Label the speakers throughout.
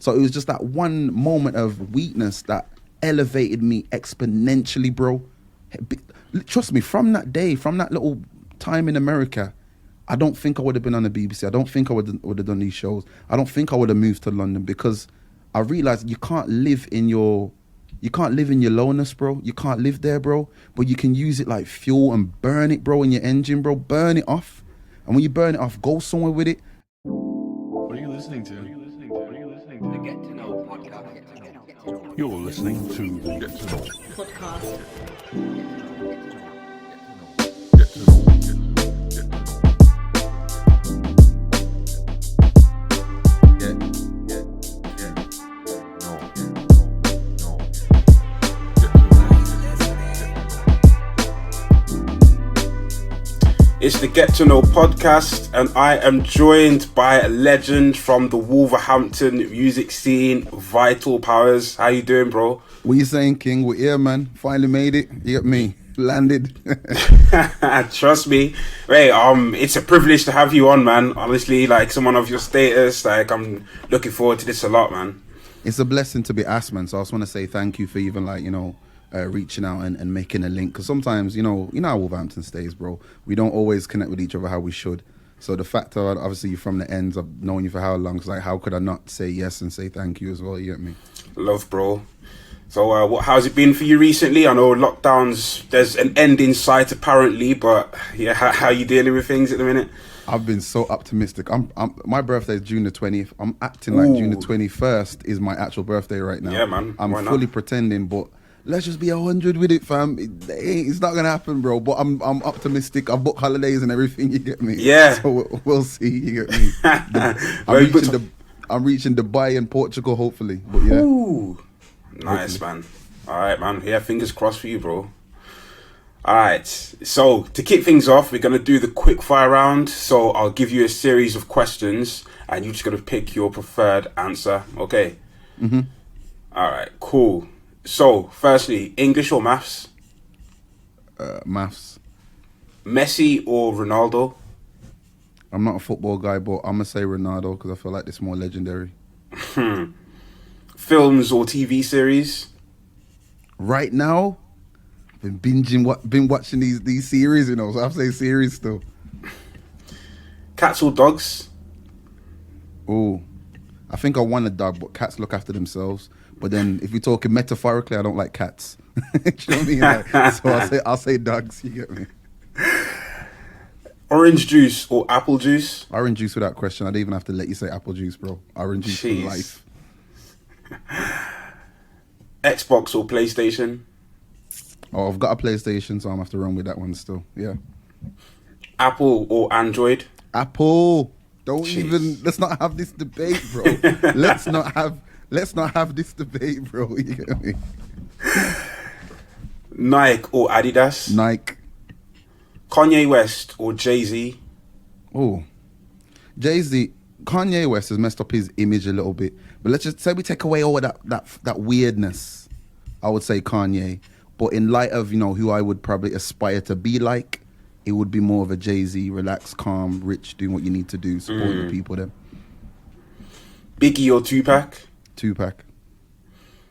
Speaker 1: So it was just that one moment of weakness that elevated me exponentially, bro. Trust me, from that day, from that little time in America, I don't think I would have been on the BBC. I don't think I would have done these shows. I don't think I would have moved to London, because I realized you can't live in your lowness, bro. You can't live there, bro. But you can use it like fuel and burn it, bro, in your engine, bro. Burn it off. And when you burn it off, go somewhere with it.
Speaker 2: What are you listening to?
Speaker 3: The Get to Know podcast.
Speaker 2: You're listening to the Get to Know
Speaker 3: Podcast.
Speaker 2: Get to Know.
Speaker 4: It's the Get to Know podcast, and I am joined by a legend from the Wolverhampton music scene, Vital Powers. How you doing, bro?
Speaker 1: What you saying, King? We're here, man. Finally made it. You get me? Landed.
Speaker 4: Trust me. Hey, it's a privilege to have you on, man. Honestly, like someone of your status, like I'm looking forward to this a lot, man.
Speaker 1: It's a blessing to be asked, man. So I just want to say thank you for even reaching out and making a link, because sometimes you know how Wolverhampton stays, bro. We don't always connect with each other how we should. So the fact that obviously you're from the ends, I've known you for how long, so like how could I not say yes and say thank you as well? You get me?
Speaker 4: Love, bro. So how's it been for you recently? I know lockdowns, there's an end in sight apparently, but yeah, how you dealing with things at the minute?
Speaker 1: I've been so optimistic. My birthday is June the 20th. I'm acting like June the 21st is my actual birthday right now.
Speaker 4: Yeah, man.
Speaker 1: I'm fully pretending, but let's just be 100 with it, fam. It's not gonna happen, bro. But I'm optimistic. I've booked holidays and everything. You get me?
Speaker 4: Yeah.
Speaker 1: So we'll see. You get me? I'm reaching Dubai and Portugal, hopefully. But yeah.
Speaker 4: Ooh, nice, man. All right, man. Yeah, fingers crossed for you, bro. All right. So to kick things off, we're gonna do the quick fire round. So I'll give you a series of questions, and you're just gonna pick your preferred answer. Okay.
Speaker 1: Mm-hmm.
Speaker 4: All right. Cool. So, firstly, English or maths?
Speaker 1: Maths.
Speaker 4: Messi or Ronaldo?
Speaker 1: I'm not a football guy, but I'm gonna say Ronaldo because I feel like it's more legendary.
Speaker 4: Films or TV series?
Speaker 1: Right now, I've been watching these series, you know. So I'll say series still.
Speaker 4: Cats or dogs?
Speaker 1: Oh, I think I want a dog, but cats look after themselves. But then, if you're talking metaphorically, I don't like cats. Do you know what I mean? Like, so I'll say dogs. You get me?
Speaker 4: Orange juice or apple juice?
Speaker 1: Orange juice without question. I'd even have to let you say apple juice, bro. Orange juice for life.
Speaker 4: Xbox or PlayStation?
Speaker 1: Oh, I've got a PlayStation, so I'm gonna have to run with that one still. Yeah.
Speaker 4: Apple or Android?
Speaker 1: Apple. Let's not have this debate, bro. Let's not have this debate, bro. You get me?
Speaker 4: Nike or Adidas?
Speaker 1: Nike.
Speaker 4: Kanye West or Jay-Z?
Speaker 1: Oh, Jay-Z. Kanye West has messed up his image a little bit, but let's just say we take away all that weirdness. I would say Kanye, but in light of who I would probably aspire to be like, it would be more of a Jay-Z, relaxed, calm, rich, doing what you need to do, supporting the people. Then
Speaker 4: Biggie or Tupac?
Speaker 1: Tupac.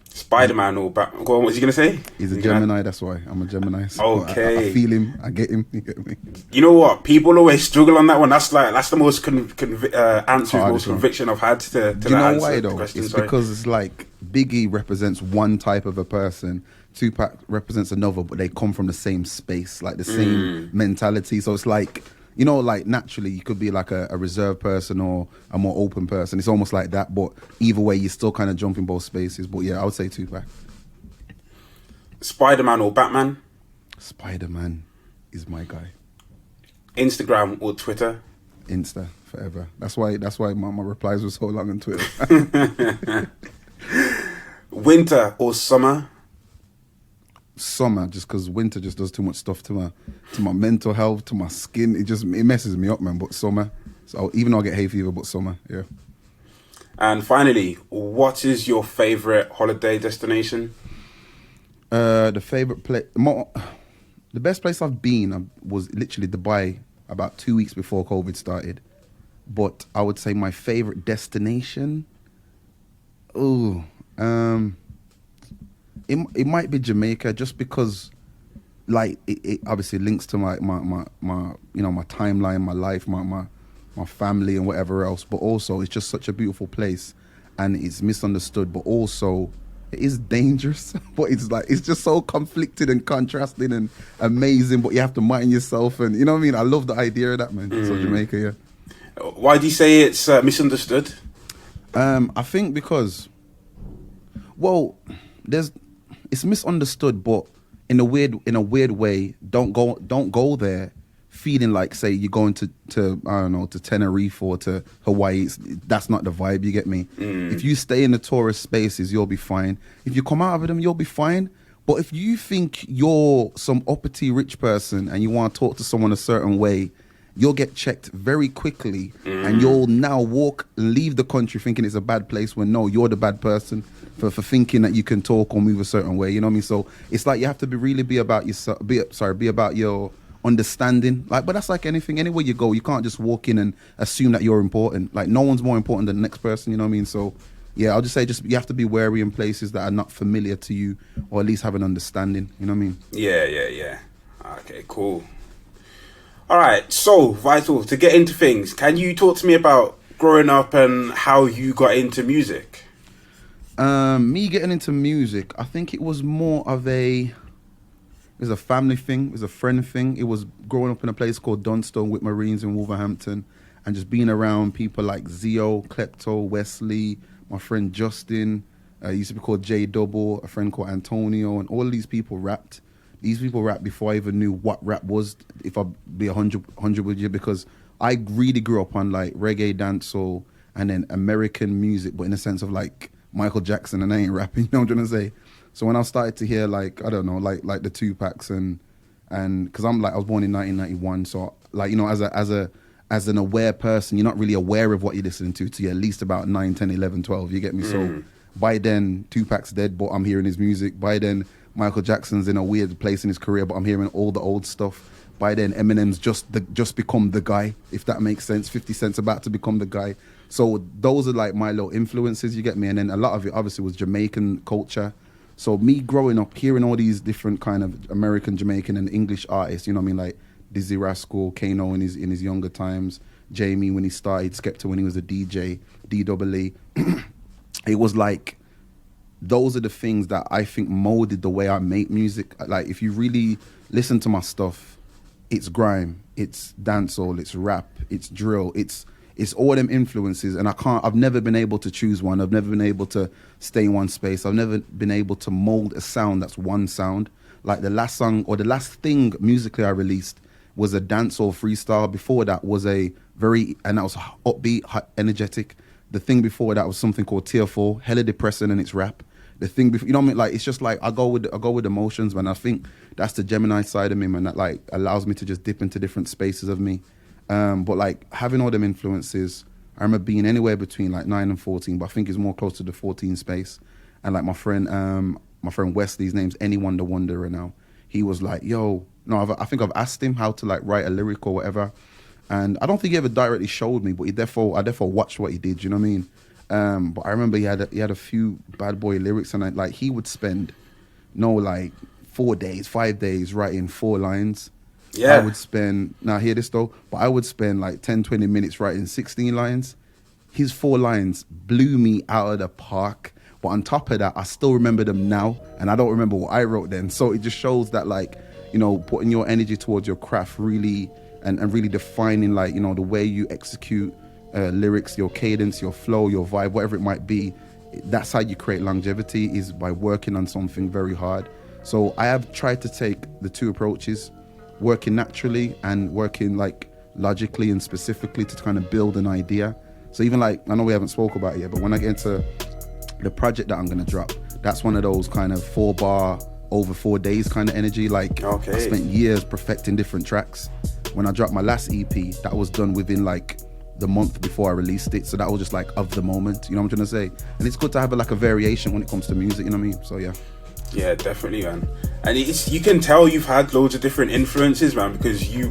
Speaker 4: Spider-Man or Batman? Go on, what's he gonna say?
Speaker 1: He's a Gemini, that's why. I'm a Gemini. So
Speaker 4: Okay.
Speaker 1: I feel him. I get him. You get me?
Speaker 4: You know what? People always struggle on that one. That's the most answer with most conviction I've had to
Speaker 1: Do you know
Speaker 4: answer
Speaker 1: why
Speaker 4: the
Speaker 1: though?
Speaker 4: question.
Speaker 1: It's
Speaker 4: Sorry.
Speaker 1: because it's like Biggie represents one type of a person, Tupac represents another, but they come from the same space, like the same mentality. So it's like, like naturally you could be like a reserved person or a more open person. It's almost like that, but either way, you still kind of jump in both spaces. But yeah, I would say Tupac.
Speaker 4: Spider-Man or Batman?
Speaker 1: Spider-Man is my guy.
Speaker 4: Instagram or Twitter?
Speaker 1: Insta forever. That's why my replies were so long on Twitter.
Speaker 4: Winter or summer?
Speaker 1: Summer, just because winter just does too much stuff to my mental health, to my skin. It messes me up, man. But summer, so even though I get hay fever, but summer, yeah.
Speaker 4: And finally, what is your favorite holiday destination?
Speaker 1: The favorite place, the best place I've been was literally Dubai about 2 weeks before COVID started. But I would say my favorite destination, Oh, it might be Jamaica, just because, like, it obviously links to my you know, my timeline, my life, my family and whatever else. But also, it's just such a beautiful place, and it's misunderstood. But also, it is dangerous. But it's like, it's just so conflicted and contrasting and amazing. But you have to mind yourself, and you know what I mean. I love the idea of that, man. So Jamaica, yeah.
Speaker 4: Why do you say it's misunderstood?
Speaker 1: I think because, well, it's misunderstood, but in a weird way. Don't go there feeling like, say, you're going to I don't know, to Tenerife or to Hawaii. That's not the vibe. You get me? If you stay in the tourist spaces, you'll be fine. If you come out of them, you'll be fine. But if you think you're some uppity rich person and you want to talk to someone a certain way, you'll get checked very quickly, and you'll now leave the country thinking it's a bad place, when no, you're the bad person for thinking that you can talk or move a certain way. You know what I mean? So it's like you have to be about yourself. Be about your understanding. Like, but that's like anything. Anywhere you go, you can't just walk in and assume that you're important. Like, no one's more important than the next person. You know what I mean? So yeah, I'll just say, you have to be wary in places that are not familiar to you, or at least have an understanding. You know what I mean?
Speaker 4: Yeah. Okay, cool. All right, so Vital, to get into things, can you talk to me about growing up and how you got into music?
Speaker 1: Me getting into music, I think it was more of it was a family thing, it was a friend thing. It was growing up in a place called Dunstone with Marines in Wolverhampton, and just being around people like Zio, Klepto, Wesley, my friend Justin, used to be called J Double, a friend called Antonio, and all of these people rapped. These people rapped before I even knew what rap was, if I'd be 100 with you, because I really grew up on like reggae, dancehall, and then American music, but in the sense of like Michael Jackson, and I ain't rapping, you know what I'm trying to say? So when I started to hear, like, I don't know, like the Tupacs and because I was born in 1991, so like, you know, as an aware person, you're not really aware of what you're listening to till you're at least about 9, 10, 11, 12, you get me? So by then, Tupac's dead, but I'm hearing his music. By then, Michael Jackson's in a weird place in his career, but I'm hearing all the old stuff. By then, Eminem's just become the guy, if that makes sense. 50 Cent's about to become the guy. So those are like my little influences, you get me? And then a lot of it obviously was Jamaican culture. So me growing up, hearing all these different kind of American, Jamaican and English artists, you know what I mean? Like Dizzy Rascal, Kano in his younger times, Jamie when he started, Skepta when he was a DJ, D-double-E. It was like, those are the things that I think molded the way I make music. Like, if you really listen to my stuff, it's grime, it's dancehall, it's rap, it's drill, it's all them influences, and I've never been able to choose one. I've never been able to stay in one space. I've never been able to mold a sound that's one sound. Like the last song or the last thing musically I released was a dancehall freestyle. Before that was and that was upbeat, energetic. The thing before that was something called Tearful, hella depressing, and it's rap. The thing before, you know what I mean? Like, it's just like I go with emotions, man. I think that's the Gemini side of me, man. That like allows me to just dip into different spaces of me. But like having all them influences, I remember being anywhere between like 9 and 14, but I think it's more close to the 14 space. And like my friend Wesley, his name's Anyone the Wanderer now. He was like, yo, no, I think I've asked him how to like write a lyric or whatever. And I don't think he ever directly showed me, but I therefore watched what he did, you know what I mean? But I remember he had a few bad boy lyrics, and like he would spend like 4 days, 5 days writing 4 lines. Yeah. I would spend, now hear this though, but I would spend like 10, 20 minutes writing 16 lines. His 4 lines blew me out of the park. But on top of that, I still remember them now, and I don't remember what I wrote then. So it just shows that, like, you know, putting your energy towards your craft really, and really defining, like, you know, the way you execute lyrics, your cadence, your flow, your vibe, whatever it might be. That's how you create longevity, is by working on something very hard. So I have tried to take the 2 approaches, working naturally and working like logically and specifically to kind of build an idea. So even like, I know we haven't spoke about it yet, but when I get into the project that I'm going to drop, that's one of those kind of 4-bar over 4 days kind of energy. Like, okay. I spent years perfecting different tracks. When I dropped my last EP, that was done within like the month before I released it. So that was just like of the moment, you know what I'm trying to say? And it's good to have like a variation when it comes to music, you know what I mean? So yeah.
Speaker 4: Yeah, definitely, man. And you can tell you've had loads of different influences, man, because you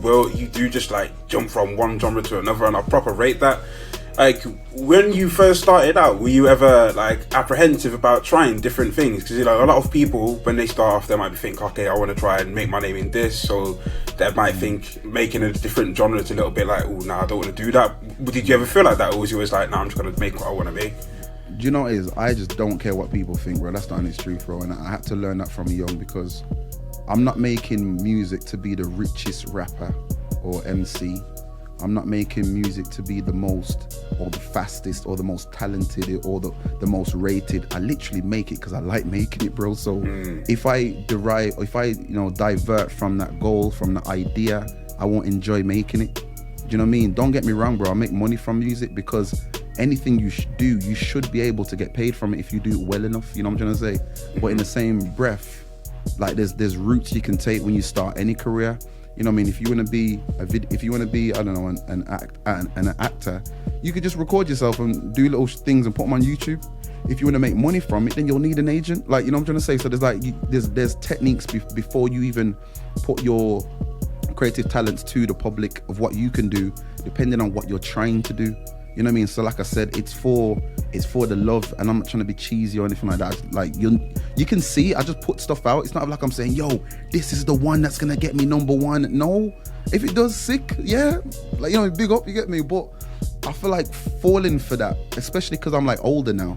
Speaker 4: do just like jump from one genre to another, and I proper rate that. like when you first started out, were you ever like apprehensive about trying different things? Because, you know, a lot of people when they start off, they might be thinking, okay, I want to try and make my name in this, so they might think making a different genre is a little bit like, oh, nah, I don't want to do that. Did you ever feel like that, or was you always like, nah, I'm just gonna make what I want to make?
Speaker 1: Do you know what it is? I just don't care what people think, bro. That's the honest truth, bro. And I had to learn that from young, because I'm not making music to be the richest rapper or MC. I'm not making music to be the most or the fastest or the most talented or the most rated. I literally make it because I like making it, bro. So if I divert from that goal, from the idea, I won't enjoy making it. Do you know what I mean? Don't get me wrong, bro. I make money from music because anything you do, you should be able to get paid from it if you do it well enough. You know what I'm trying to say? But in the same breath, like there's routes you can take when you start any career. You know what I mean? If you want to be I don't know, an actor, you could just record yourself and do little things and put them on YouTube. If you want to make money from it, then you'll need an agent. Like, you know what I'm trying to say? So there's like there's techniques before you even put your creative talents to the public of what you can do, depending on what you're trying to do. You know what I mean? So like I said, it's for the love, and I'm not trying to be cheesy or anything like that. Like you can see, I just put stuff out. It's not like I'm saying, yo, this is the one that's gonna get me number one. No, if it does, sick, yeah. Like, you know, big up, you get me. But I feel like falling for that, especially because I'm like older now.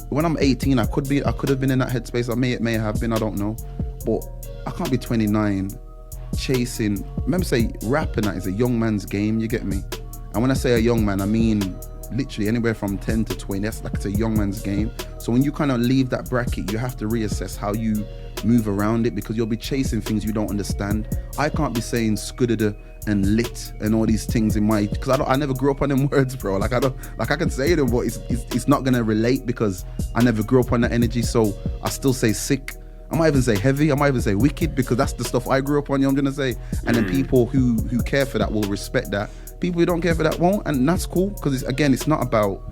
Speaker 1: When I'm 18, I could have been in that headspace. I may have been, I don't know. But I can't be 29 chasing. Remember, say rapping, that is a young man's game. You get me? And when I say a young man, I mean literally anywhere from 10 to 20. That's like, it's a young man's game. So when you kind of leave that bracket, you have to reassess how you move around it, because you'll be chasing things you don't understand. I can't be saying skudada and lit and all these things in my, because I never grew up on them words, bro. Like I can say them, but it's not gonna relate because I never grew up on that energy. So I still say sick. I might even say heavy. I might even say wicked, because that's the stuff I grew up on. You know what I'm gonna say? And then people who care for that will respect that. People who don't care for that won't, and that's cool, because it's not about,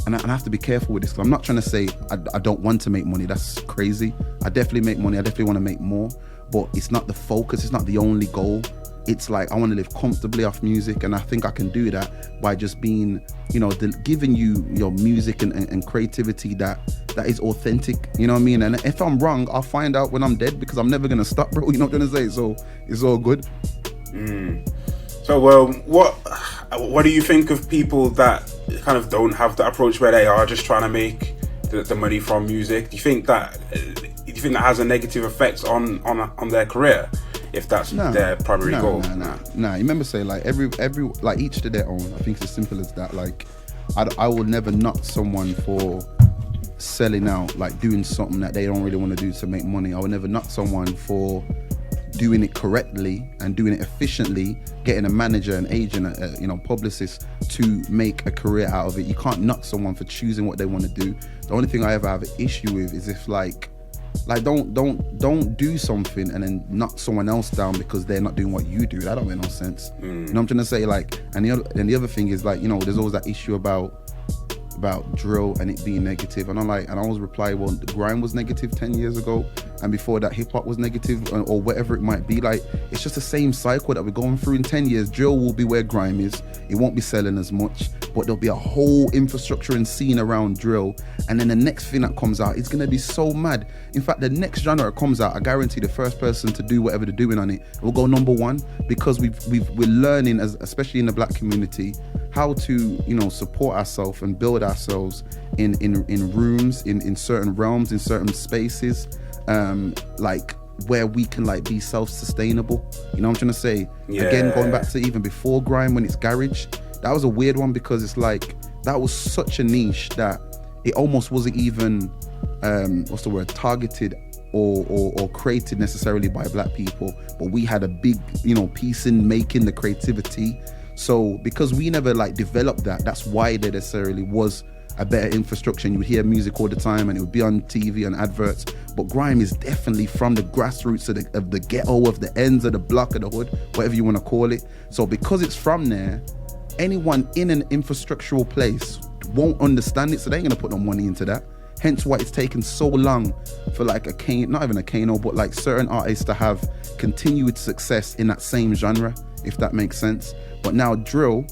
Speaker 1: and I have to be careful with this, because I'm not trying to say I don't want to make money. That's crazy. I definitely make money. I definitely want to make more, but it's not the focus. It's not the only goal. It's like, I want to live comfortably off music, and I think I can do that by just being, you know, giving you your music and creativity that is authentic. You know what I mean? And if I'm wrong, I'll find out when I'm dead, because I'm never gonna stop, bro. You know what I'm gonna say? So it's all good.
Speaker 4: So, what do you think of people that kind of don't have the approach where they are just trying to make the money from music? Do you think that has a negative effect on their career, if that's their primary goal?
Speaker 1: Nah. You remember say, like, every like, each to their own. I think it's as simple as that. Like, I will never knock someone for selling out, like doing something that they don't really want to do to make money. I will never knock someone for doing it correctly and doing it efficiently, getting a manager, an agent, a publicist to make a career out of it. You can't knock someone for choosing what they want to do. The only thing I ever have an issue with is if like don't do something and then knock someone else down because they're not doing what you do. That don't make no sense. You know what I'm trying to say? Like, and the other thing is, like, you know, there's always that issue about drill and it being negative, and I always reply, well, grime was negative 10 years ago, and before that hip-hop was negative, or whatever it might be. Like, it's just the same cycle that we're going through. In 10 years, drill will be where grime is. It won't be selling as much, but there'll be a whole infrastructure and scene around drill, and then the next thing that comes out, it's going to be so mad. In fact, the next genre that comes out, I guarantee the first person to do whatever they're doing on it will go number one, because we're learning, especially in the black community, how to, you know, support ourselves and build ourselves in rooms, in certain realms, in certain spaces, like where we can like be self-sustainable. You know what I'm trying to say? Yeah. Again, going back to even before grime, when it's garage, that was a weird one, because it's like, that was such a niche that it almost wasn't even targeted or created necessarily by black people, but we had a big, you know, piece in making the creativity. So because we never like developed that, that's why there necessarily was a better infrastructure, and you would hear music all the time and it would be on TV and adverts. But grime is definitely from the grassroots of the ghetto, of the ends of the block, of the hood, whatever you want to call it. So because it's from there, anyone in an infrastructural place won't understand it, so they ain't gonna put no money into that. Hence why it's taken so long for like not even a Kano, but like certain artists to have continued success in that same genre, if that makes sense. But now drill,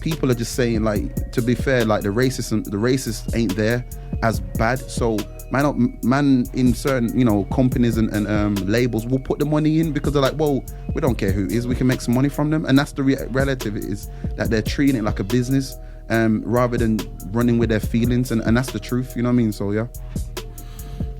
Speaker 1: people are just saying, like, to be fair, like the racists ain't there as bad. So man in certain, you know, companies and labels will put the money in because they're like, well, we don't care who it is, we can make some money from them. And that's the relative, is that they're treating it like a business rather than running with their feelings, and that's the truth, you know what I mean? So yeah.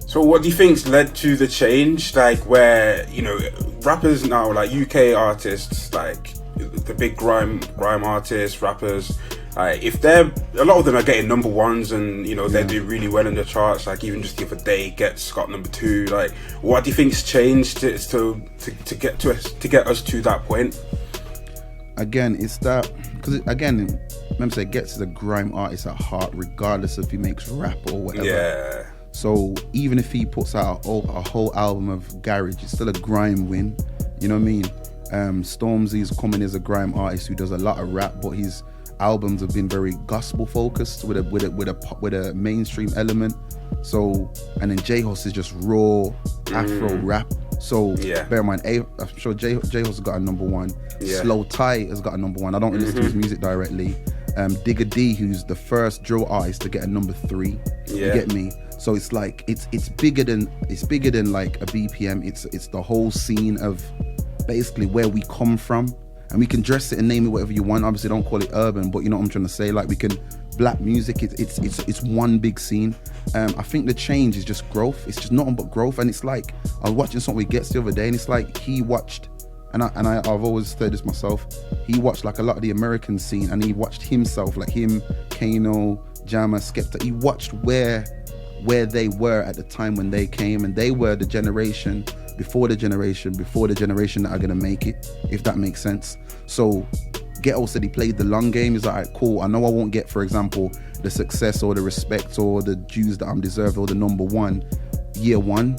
Speaker 4: So what do you think's led to the change, like where, you know, rappers now, like UK artists, like the big grime artists, rappers, if they're, a lot of them are getting number ones, and you know they're doing really well in the charts. Like even just the other day, Get's got number 2. Like, what do you think's changed to get us to that point?
Speaker 1: Again, it's that, because again, remember, say Gets is a grime artist at heart, regardless if he makes rap or whatever.
Speaker 4: Yeah.
Speaker 1: So even if he puts out a whole album of garage, it's still a grime win. You know what I mean? Stormzy's coming as a grime artist who does a lot of rap, but his albums have been very gospel focused with a mainstream element. So, and then J-Hus is just raw Afro rap. So bear in mind, I'm sure J-Hus has got a number 1.
Speaker 4: Yeah.
Speaker 1: Slow Tie has got a number 1. I don't listen to his music directly. Digga D, who's the first drill artist to get a number 3. You get me? So it's like it's bigger than like a BPM. It's the whole scene of basically where we come from, and we can dress it and name it whatever you want. Obviously, don't call it urban, but you know what I'm trying to say. Like, we can, black music. It's one big scene. I think the change is just growth. It's just nothing but growth. And it's like, I was watching something with Gets the other day, and it's like he watched, and I've always said this myself. He watched like a lot of the American scene, and he watched himself, like him, Kano, Jammer, Skepta. He watched where they were at the time when they came, and they were the generation before the generation that are gonna make it, if that makes sense. So Ghetto said he played the long game. He's like, alright, cool, I know I won't get, for example, the success or the respect or the dues that I'm deserved or the number 1 year 1,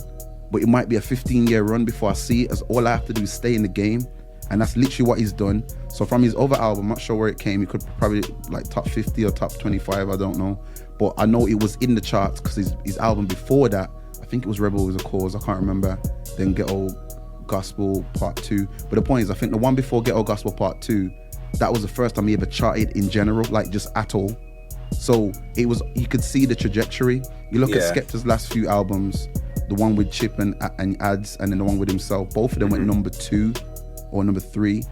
Speaker 1: but it might be a 15-year run before I see it, as all I have to do is stay in the game. And that's literally what he's done. So from his other album, I'm not sure where it came, it could probably like top 50 or top 25, I don't know, but I know it was in the charts because his album before that, I think it was Rebel Was a Cause, I can't remember, then Ghetto Gospel Part 2. But the point is, I think the one before Ghetto Gospel Part 2, that was the first time he ever charted in general, like just at all. So it was, you could see the trajectory. You look at Skepta's last few albums, the one with Chip and Ads, and then the one with himself, both of them went number 2 or number 3.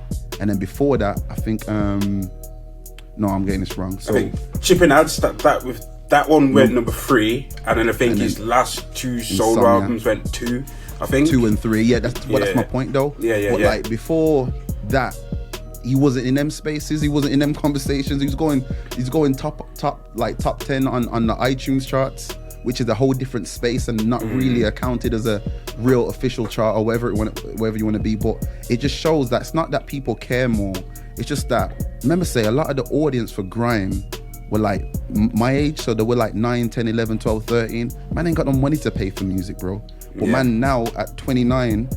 Speaker 1: And then before that, I think, no, I'm getting this wrong. So
Speaker 4: I think Chip and Ads, that one went number 3, and then I think his last 2 solo albums went 2. I think
Speaker 1: 2 and 3. Yeah, that's my point though. But like before that, he wasn't in them spaces. He wasn't in them conversations. He's going top 10 on the iTunes charts, which is a whole different space and not really accounted as a real official chart or wherever you want to be. But it just shows that it's not that people care more. It's just that, remember, say a lot of the audience for grime were like my age, so they were like 9, 10, 11, 12, 13. Man ain't got no money to pay for music, bro. But man, now at 29,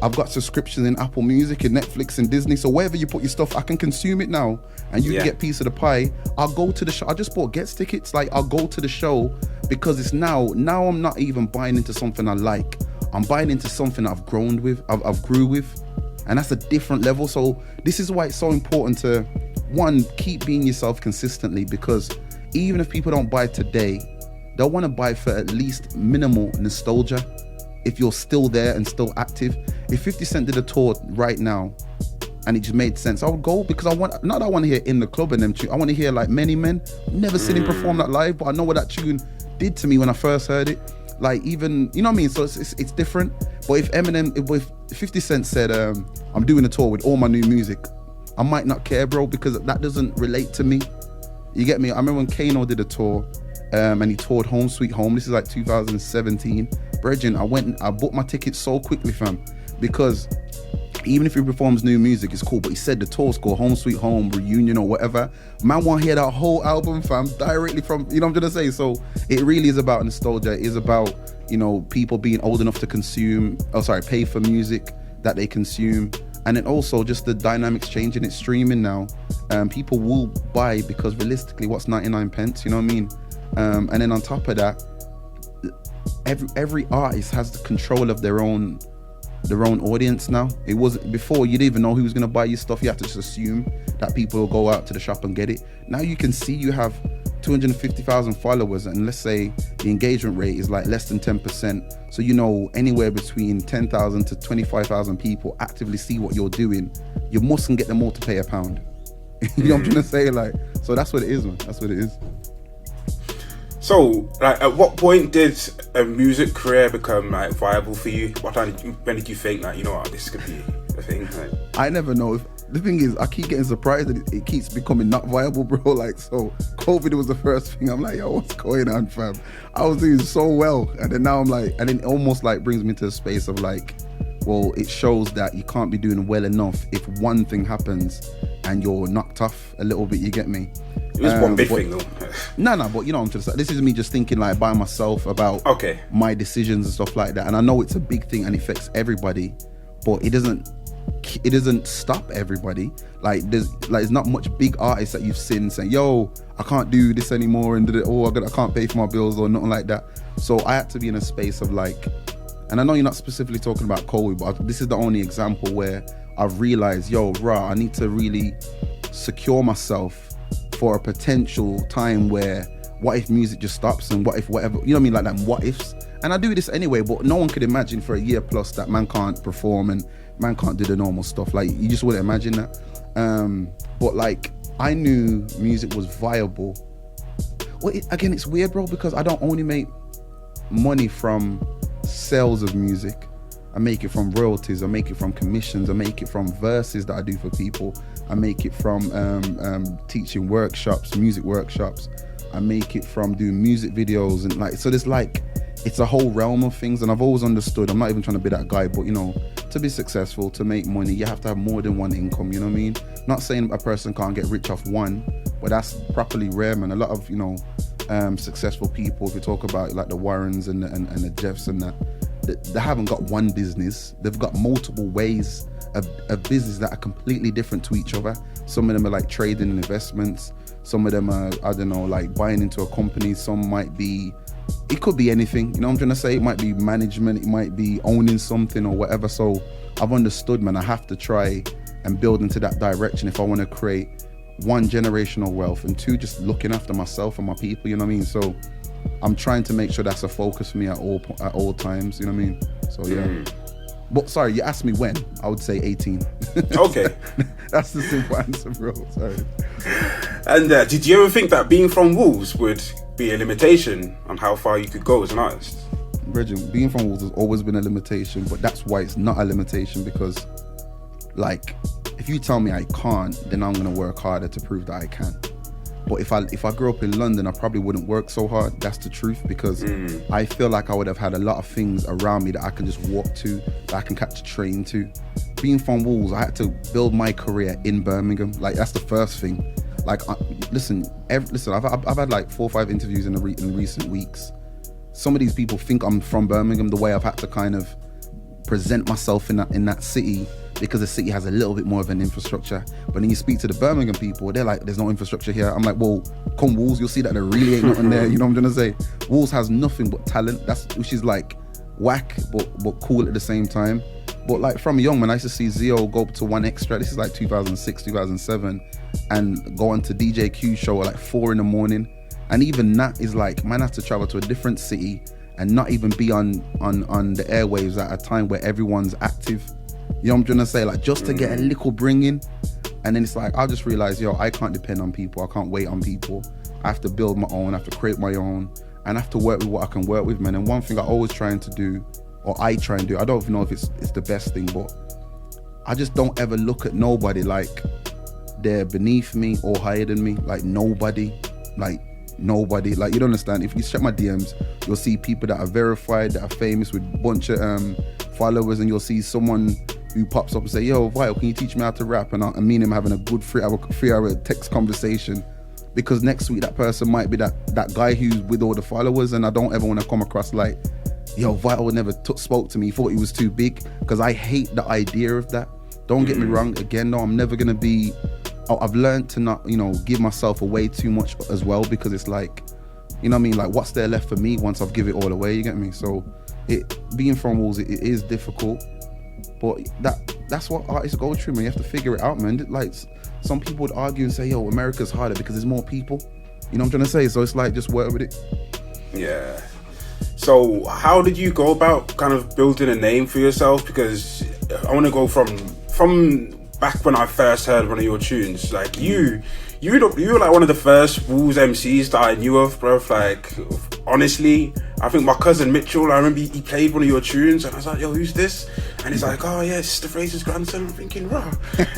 Speaker 1: I've got subscriptions in Apple Music and Netflix and Disney, so wherever you put your stuff, I can consume it now, and you can get a piece of the pie. I'll go to the show. I just bought Gets tickets. Like, I'll go to the show because it's now I'm not even buying into something I like. I'm buying into something I've grown with, I've grew with, and that's a different level. So this is why it's so important to, one, keep being yourself consistently, because even if people don't buy today, they'll want to buy for at least minimal nostalgia. If you're still there and still active, if 50 Cent did a tour right now and it just made sense, I would go, because I want to hear In the Club and them tune. I want to hear like Many Men. Never seen him perform that live, but I know what that tune did to me when I first heard it. Like, even, you know what I mean? So it's different. But if 50 Cent said, I'm doing a tour with all my new music, I might not care, bro, because that doesn't relate to me. You get me? I remember when Kano did a tour, and he toured Home Sweet Home. This is like 2017. Brethren, I bought my tickets so quickly, fam, because even if he performs new music, it's cool, but he said the tour's called Home Sweet Home Reunion or whatever. Man want to hear that whole album, fam, directly from, you know what I'm trying to say? So it really is about nostalgia. It is about, you know, people being old enough to pay for music that they consume. And then also just the dynamics changing. It's streaming now. People will buy because realistically, what's 99 pence? You know what I mean? And then on top of that, every artist has the control of their own their own audience now. It wasn't before, you didn't even know who was going to buy your stuff. You have to just assume that people will go out to the shop and get it. Now you can see you have 250,000 followers, and let's say the engagement rate is like less than 10%. So you know anywhere between 10,000 to 25,000 people actively see what you're doing. You mustn't get them all to pay £1. You know what I'm trying to say? Like, so that's what it is, man. That's what it is.
Speaker 4: So, like, at what point did a music career become like viable for you? When did you think that, you know what, this could be a thing? Like,
Speaker 1: I never know. If the thing is, I keep getting surprised that it keeps becoming not viable, bro. Like, so COVID was the first thing. I'm like, yo, what's going on, fam? I was doing so well, and then now I'm like, and then it almost like brings me to a space of like, well, it shows that you can't be doing well enough if one thing happens and you're knocked off a little bit. You get me?
Speaker 4: it was one big thing though.
Speaker 1: No, but you know, I'm just this is me just thinking like by myself about my decisions and stuff like that. And I know it's a big thing and it affects everybody, but it doesn't stop everybody. Like there's not much big artists that you've seen saying, yo, I can't do this anymore, and I can't pay for my bills or nothing like that. So I had to be in a space of like, and I know you're not specifically talking about COVID, but this is the only example where I've realized, yo, I need to really secure myself for a potential time where what if music just stops, and what if whatever, you know what I mean, like that what ifs. And I do this anyway, but no one could imagine for a year plus that man can't perform and man can't do the normal stuff. Like, you just wouldn't imagine that. But like, I knew music was viable. Well, again, it's weird, bro, because I don't only make money from sales of music. I make it from royalties, I make it from commissions, I make it from verses that I do for people, I make it from teaching workshops, music workshops, I make it from doing music videos, and like, so there's like, it's a whole realm of things. And I've always understood, I'm not even trying to be that guy, but you know, to be successful, to make money, you have to have more than one income, you know what I mean? Not saying a person can't get rich off one, but that's properly rare, man. A lot of, you know, successful people, if you talk about like the Warrens and the Jeffs and that, they haven't got one business, they've got multiple ways of business that are completely different to each other. Some of them are like trading and investments, some of them are, I don't know, like buying into a company, some might be, it could be anything, you know what I'm trying to say? It might be management, it might be owning something or whatever. So I've understood, man, I have to try and build into that direction if I want to create one, generational wealth, and two, just looking after myself and my people, you know what I mean? So I'm trying to make sure that's a focus for me at all times, you know what I mean? So yeah. But sorry, you asked me when. I would say 18.
Speaker 4: Okay.
Speaker 1: That's the simple answer, bro. Sorry.
Speaker 4: And did you ever think that being from Wolves would be a limitation on how far you could go as an artist?
Speaker 1: Bridget, being from Wolves has always been a limitation, but that's why it's not a limitation, because like, if you tell me I can't, then I'm gonna work harder to prove that I can. But if I grew up in London, I probably wouldn't work so hard. That's the truth, because I feel like I would have had a lot of things around me that I can just walk to, that I can catch a train to. Being from Wolves, I had to build my career in Birmingham. Like, that's the first thing. Like, listen, I've had like 4 or 5 interviews in recent weeks. Some of these people think I'm from Birmingham, the way I've had to kind of present myself in that city, because the city has a little bit more of an infrastructure. But then you speak to the Birmingham people, they're like, there's no infrastructure here. I'm like, well, come Wolves, you'll see that there really ain't nothing there. You know what I'm trying to say? Wolves has nothing but talent, which is like whack, but cool at the same time. But like, from young, man, I used to see Zio go up to 1Xtra. This is like 2006, 2007, and go on to DJ Q's show at like 4 in the morning. And even that is like, man has to travel to a different city and not even be on the airwaves at a time where everyone's active. You know what I'm trying to say? Like, just to get a little bring in. And then it's like, I just realized, yo, I can't depend on people. I can't wait on people. I have to build my own. I have to create my own. And I have to work with what I can work with, man. And one thing I always trying to do, or I try and do, I don't even know if it's the best thing, but I just don't ever look at nobody like they're beneath me or higher than me. Like, nobody. Like, you don't understand. If you check my DMs, you'll see people that are verified, that are famous with a bunch of followers, and you'll see someone who pops up and say, yo, Vital, can you teach me how to rap? And me and him having a good 3-hour text conversation, because next week that person might be that guy who's with all the followers, and I don't ever want to come across like, yo, Vital never spoke to me, thought he was too big, because I hate the idea of that. Don't get me wrong, again, no, I'm never gonna be, I've learned to not, you know, give myself away too much as well, because it's like, you know what I mean, like, what's there left for me once I've given it all away, you get me? So being from Wolves, it is difficult, But that's what artists go through, man. You have to figure it out, man. Like some people would argue and say, yo, America's harder because there's more people. You know what I'm trying to say? So it's like, just work with it.
Speaker 4: Yeah. So how did you go about kind of building a name for yourself? Because I want to go from back when I first heard one of your tunes. Like you were like one of the first Wolves MCs that I knew of, bro. Like honestly, I think my cousin Mitchell, I remember he played one of your tunes and I was like, yo, who's this? And he's like, oh yeah, Sister Fraser's grandson. I'm thinking, raw.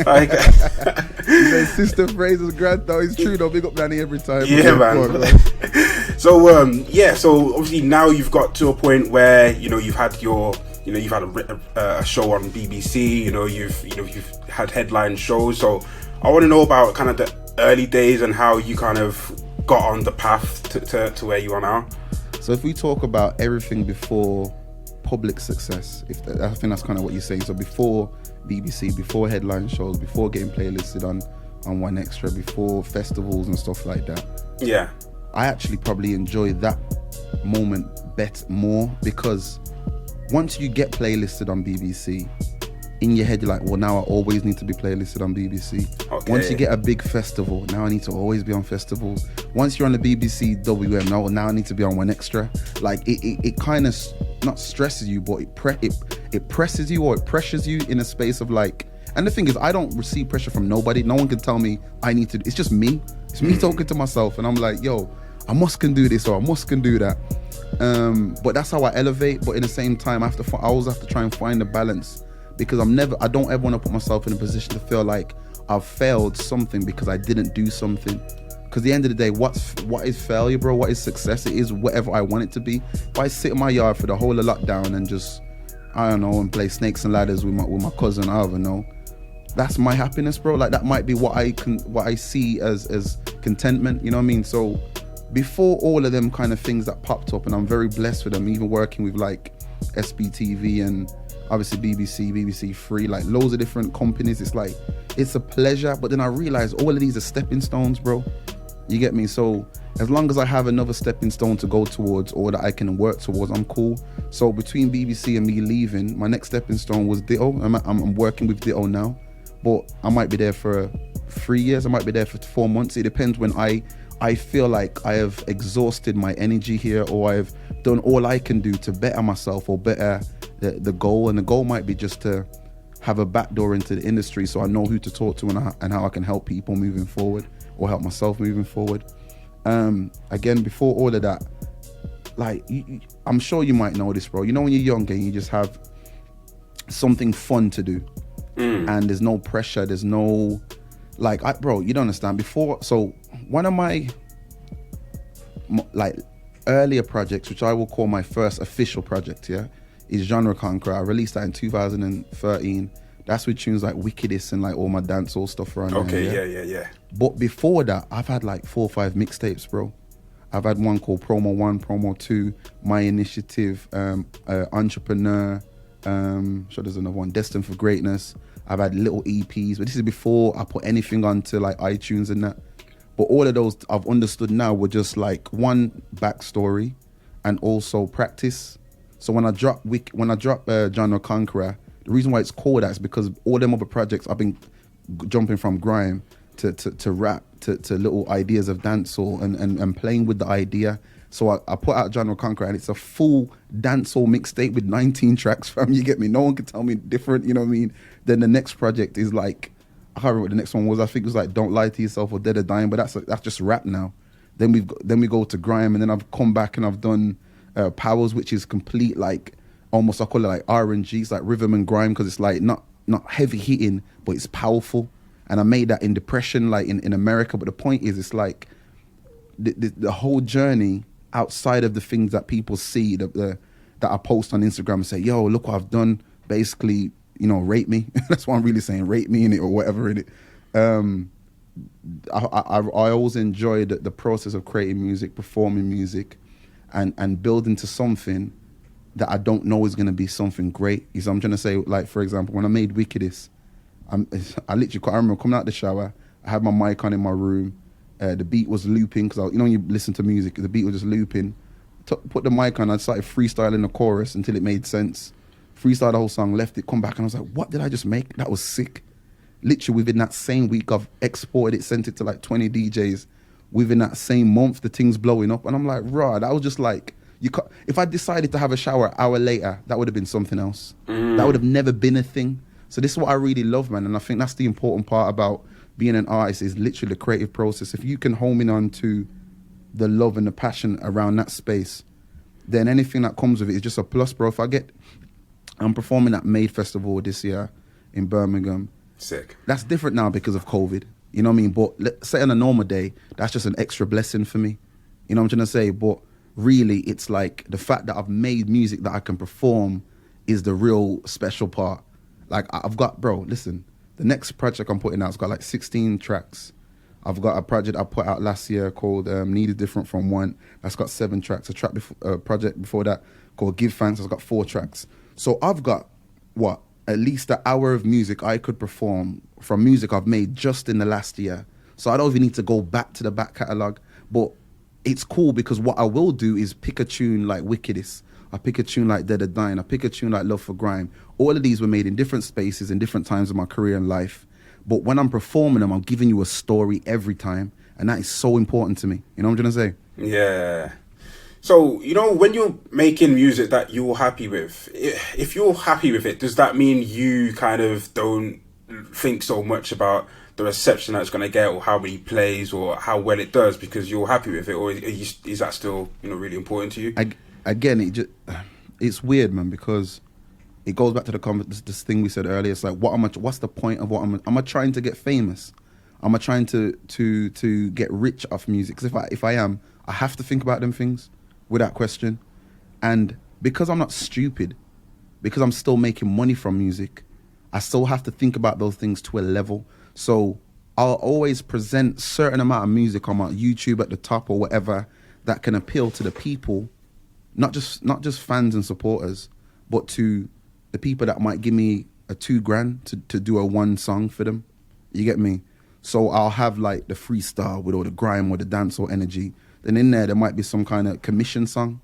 Speaker 4: Like
Speaker 1: Sister Fraser's granddaughter. It's true though, big up Danny every time.
Speaker 4: Yeah, man. So so obviously now you've got to a point where you've had a show on BBC. You've had headline shows. So I want to know about kind of the early days and how you kind of got on the path to where you are now.
Speaker 1: So if we talk about everything before public success, I think that's kind of what you're saying. So before BBC, before headline shows, before getting playlisted on One Extra, before festivals and stuff like that.
Speaker 4: Yeah.
Speaker 1: I actually probably enjoy that moment more because once you get playlisted on BBC, in your head you're like, well, now I always need to be playlisted on BBC.
Speaker 4: Okay.
Speaker 1: Once you get a big festival, now I need to always be on festivals. Once you're on the BBC WM, now I need to be on One Extra. Like it kind of not stresses you, but it presses you, or it pressures you in a space of like. And the thing is, I don't receive pressure from nobody. No one can tell me I need to. It's just me. It's me talking to myself, and I'm like, yo, I must can do this or I must can do that. But that's how I elevate. But in the same time, I always have to try and find the balance, because I don't ever want to put myself in a position to feel like I've failed something because I didn't do something. Because at the end of the day, what is failure, bro? What is success? It is whatever I want it to be. If I sit in my yard for the whole of lockdown and just, I don't know, and play snakes and ladders with my cousin, I don't know, that's my happiness, bro. Like that might be what I see as contentment. You know what I mean? So before all of them kind of things that popped up, and I'm very blessed with them, even working with like SBTV and obviously BBC Three, like loads of different companies. It's like, it's a pleasure. But then I realized all of these are stepping stones, bro. You get me? So as long as I have another stepping stone to go towards, or that I can work towards, I'm cool. So between BBC and me leaving, my next stepping stone was Ditto. I'm working with Ditto now, but I might be there for 3 years. I might be there for 4 months. It depends when I feel like I have exhausted my energy here, or I've done all I can do to better myself or better the goal. And the goal might be just to have a backdoor into the industry, so I know who to talk to and how I can help people moving forward, or help myself moving forward. Again, before all of that, like I'm sure you might know this, bro. You know when you're younger and you just have something fun to do, and there's no pressure, there's no bro, you don't understand. Before, so one of my like earlier projects, which I will call my first official project, is Genre Conqueror. I released that in 2013. That's with tunes like Wickedest and like all my dancehall stuff around there.
Speaker 4: Okay, yeah. But
Speaker 1: But before that, I've had like 4 or 5 mixtapes, bro. I've had one called Promo 1, Promo 2, My Initiative, Entrepreneur, sure there's another one, Destined for Greatness. I've had little EPs, but this is before I put anything onto like iTunes and that. But all of those I've understood now were just like one, backstory, and also practice. So when I drop Genre Conqueror, the reason why it's called that is because all them other projects I've been jumping from grime to rap to little ideas of dancehall and playing with the idea. So I put out Genre Conqueror, and it's a full dancehall mixtape with 19 tracks, fam. You get me? No one can tell me different, you know what I mean? Then the next project is like, I can't remember what the next one was. I think it was like Don't Lie to Yourself or Dead or Dying, but that's just rap now. Then we go to grime, and then I've come back and I've done Powers, which is complete, like almost, I call it like R&G. It's like rhythm and grime, because it's like not heavy hitting, but it's powerful. And I made that in Depression, like in America. But the point is, it's like the whole journey outside of the things that people see, that I post on Instagram and say, yo, look what I've done. Basically, rate me. That's what I'm really saying, rate me in it or whatever in it. I always enjoy the process of creating music, performing music, and building to something that I don't know is going to be something great. So I'm trying to say, like, for example, when I made Wickedest, I remember coming out the shower, I had my mic on in my room, the beat was looping, because when you listen to music, the beat was just looping. Put the mic on, I started freestyling the chorus until it made sense. freestyled the whole song, left it, come back, and I was like, what did I just make? That was sick. Literally within that same week, I've exported it, sent it to like 20 DJs. Within that same month, the thing's blowing up, and I'm like, rah, that was just like, if I decided to have a shower an hour later, that would have been something else. That would have never been a thing. So this is what I really love, man, and I think that's the important part about being an artist, is literally the creative process. If you can home in on to the love and the passion around that space, then anything that comes with it is just a plus, bro. I'm performing at Made Festival this year in Birmingham.
Speaker 4: Sick.
Speaker 1: That's different now because of COVID. You know what I mean? But let's say on a normal day, that's just an extra blessing for me. You know what I'm trying to say? But really, it's like the fact that I've made music that I can perform is the real special part. Like I've got, bro, listen, the next project I'm putting out has got like 16 tracks. I've got a project I put out last year called Need Is Different From One. That's got 7 tracks. Project before that called Give Thanks has got 4 tracks. So I've got, at least an hour of music I could perform from music I've made just in the last year. So I don't even need to go back to the back catalogue. But it's cool because what I will do is pick a tune like Wickedest. I pick a tune like Dead or Dying. I pick a tune like Love for Grime. All of these were made in different spaces, in different times of my career and life. But when I'm performing them, I'm giving you a story every time. And that is so important to me. You know what I'm trying to say?
Speaker 4: Yeah. So, you know, when you're making music that you're happy with, if you're happy with it, does that mean you kind of don't think so much about the reception that it's going to get, or how many plays, or how well it does, because you're happy with it? Or is that still, you know, really important to you?
Speaker 1: Again, it's weird, man, because it goes back to this thing we said earlier. It's like, what's the point of what am I trying to get famous? Am I trying to get rich off music? Because if I am, I have to think about them things without question. And because I'm not stupid, because I'm still making money from music, I still have to think about those things to a level. So I'll always present certain amount of music on my YouTube at the top or whatever that can appeal to the people, not just fans and supporters, but to the people that might give me a $2,000 to do a 1 song for them. You get me? So I'll have like the freestyle with all the grime or the dancehall energy. Then in there might be some kind of commission song.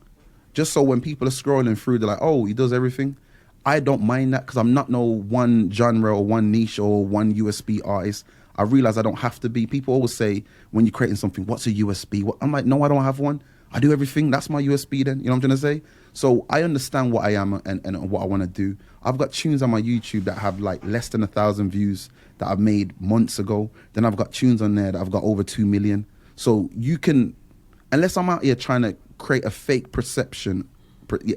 Speaker 1: Just so when people are scrolling through, they're like, oh, he does everything. I don't mind that because I'm not no one genre or one niche or one USB artist. I realize I don't have to be. People always say, when you're creating something, what's a USB? I'm like, no, I don't have one. I do everything. That's my USB then. You know what I'm trying to say? So I understand what I am and what I want to do. I've got tunes on my YouTube that have like less than 1,000 views that I've made months ago. Then I've got tunes on there that I've got over 2 million. So you can, unless I'm out here trying to create a fake perception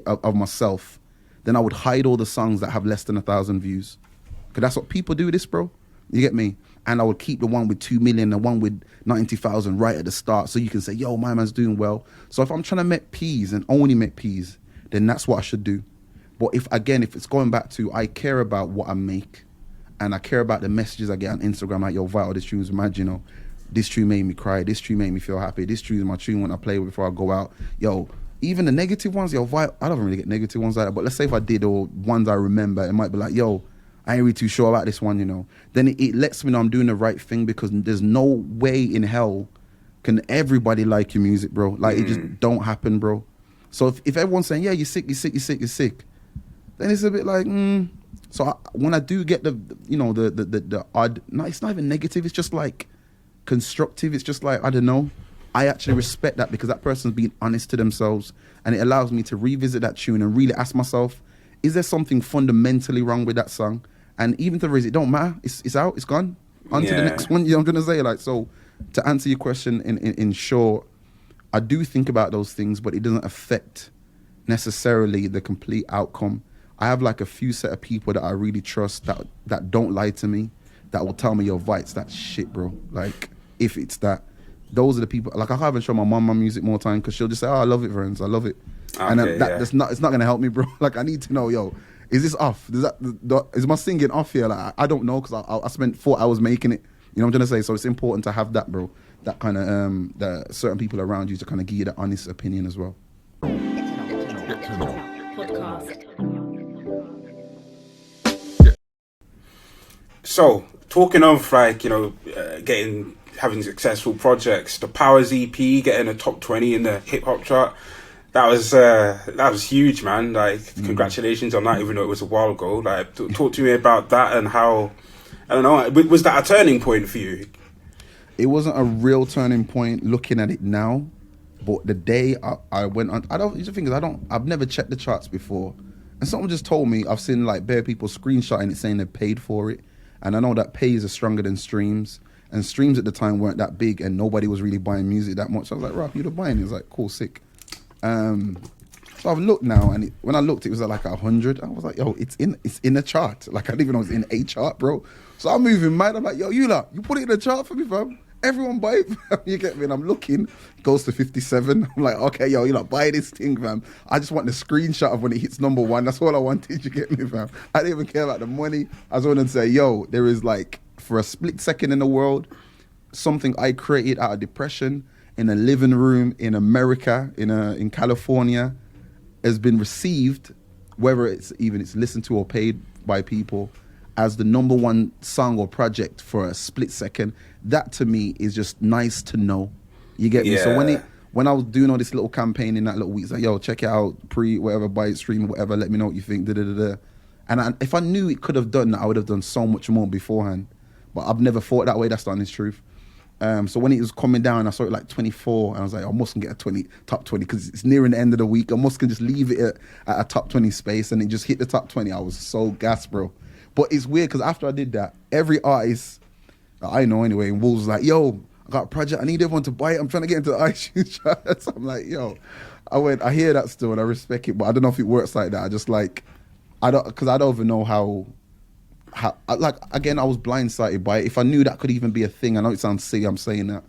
Speaker 1: of myself, then I would hide all the songs that have less than 1,000 views. Because that's what people do this, bro. You get me? And I would keep the one with 2 million, the one with 90,000 right at the start. So you can say, yo, my man's doing well. So if I'm trying to make peas and only make peas, then that's what I should do. But if it's going back to, I care about what I make, and I care about the messages I get on Instagram, like, yo, Vital, this tune's mad, you know. This tune made me cry. This tune made me feel happy. This tune is my tune when I play before I go out. Yo, even the negative ones, yo, Vital, I don't really get negative ones like that. But let's say if I did, or ones I remember, it might be like, yo, I ain't really too sure about this one, you know. Then it lets me know I'm doing the right thing, because there's no way in hell can everybody like your music, bro. Like, it just don't happen, bro. So if everyone's saying, yeah, you're sick, then it's a bit like, So when I do get the odd, no, it's not even negative. It's just like constructive. It's just like, I don't know. I actually respect that, because that person's being honest to themselves, and it allows me to revisit that tune and really ask myself, is there something fundamentally wrong with that song? And even if there is, it don't matter. It's out. It's gone. On to the next one. You know what I'm going to say? Like, so to answer your question in short, I do think about those things, but it doesn't affect necessarily the complete outcome. I have like a few set of people that I really trust that don't lie to me, that will tell me, yo, Vites, that shit, bro. Like, if it's that, those are the people. Like, I haven't shown my mom my music more time, because she'll just say, oh, I love it, friends. I love it. Okay, and it's not going to help me, bro. Like, I need to know, yo, is this off? Is my singing off here? Like, I don't know, because I spent 4 hours making it. You know what I'm trying to say? So it's important to have that, bro. That kind of, the certain people around you to kind of give you that honest opinion as well.
Speaker 3: Podcast.
Speaker 4: So, talking of, like, you know, having successful projects, the Powers EP getting a top 20 in the hip hop chart, That was huge, man. Like, congratulations on that, even though it was a while ago. Like, talk to me about that and how. I don't know. Was that a turning point for you?
Speaker 1: It wasn't a real turning point looking at it now, but the day I went on, the thing is, I've never checked the charts before, and someone just told me I've seen like bare people screenshotting it saying they paid for it, and I know that pays are stronger than streams, and streams at the time weren't that big, and nobody was really buying music that much. I was like, right, you're buying it. It's like, cool, sick. So I've looked now, and when I looked, it was at like 100. I was like, yo, it's in a chart. Like, I didn't even know it was in a chart, bro. So I'm moving mad. I'm like, yo, you put it in a chart for me, fam. Everyone buy it, fam. You get me? And I'm looking, it goes to 57. I'm like, okay, yo, buy this thing, fam. I just want the screenshot of when it hits number 1. That's all I wanted. You get me, fam? I didn't even care about the money. I just wanted to say, yo, there is like, for a split second in the world, something I created out of depression in a living room in America, in California, has been received, whether it's listened to or paid by people, as the number 1 song or project for a split second. That to me is just nice to know. You get me? So when I was doing all this little campaign in that little week, it's like, yo, check it out, whatever, buy it, stream, whatever, let me know what you think, da-da-da-da. And if I knew it could have done that, I would have done so much more beforehand. But I've never thought that way, that's the honest truth. So when it was coming down, I saw it like 24, and I was like, I mustn't get a top 20, because it's nearing the end of the week. I must just leave it at a top 20 space, and it just hit the top 20. I was so gassed, bro. But it's weird, because after I did that, every artist that I know anyway, and Wolves was like, yo, I got a project, I need everyone to buy it. I'm trying to get into the iTunes charts. I'm like, yo, I hear that still, and I respect it, but I don't know if it works like that. I don't even know how, like, again, I was blindsided by it. If I knew that could even be a thing, I know it sounds silly, I'm saying that,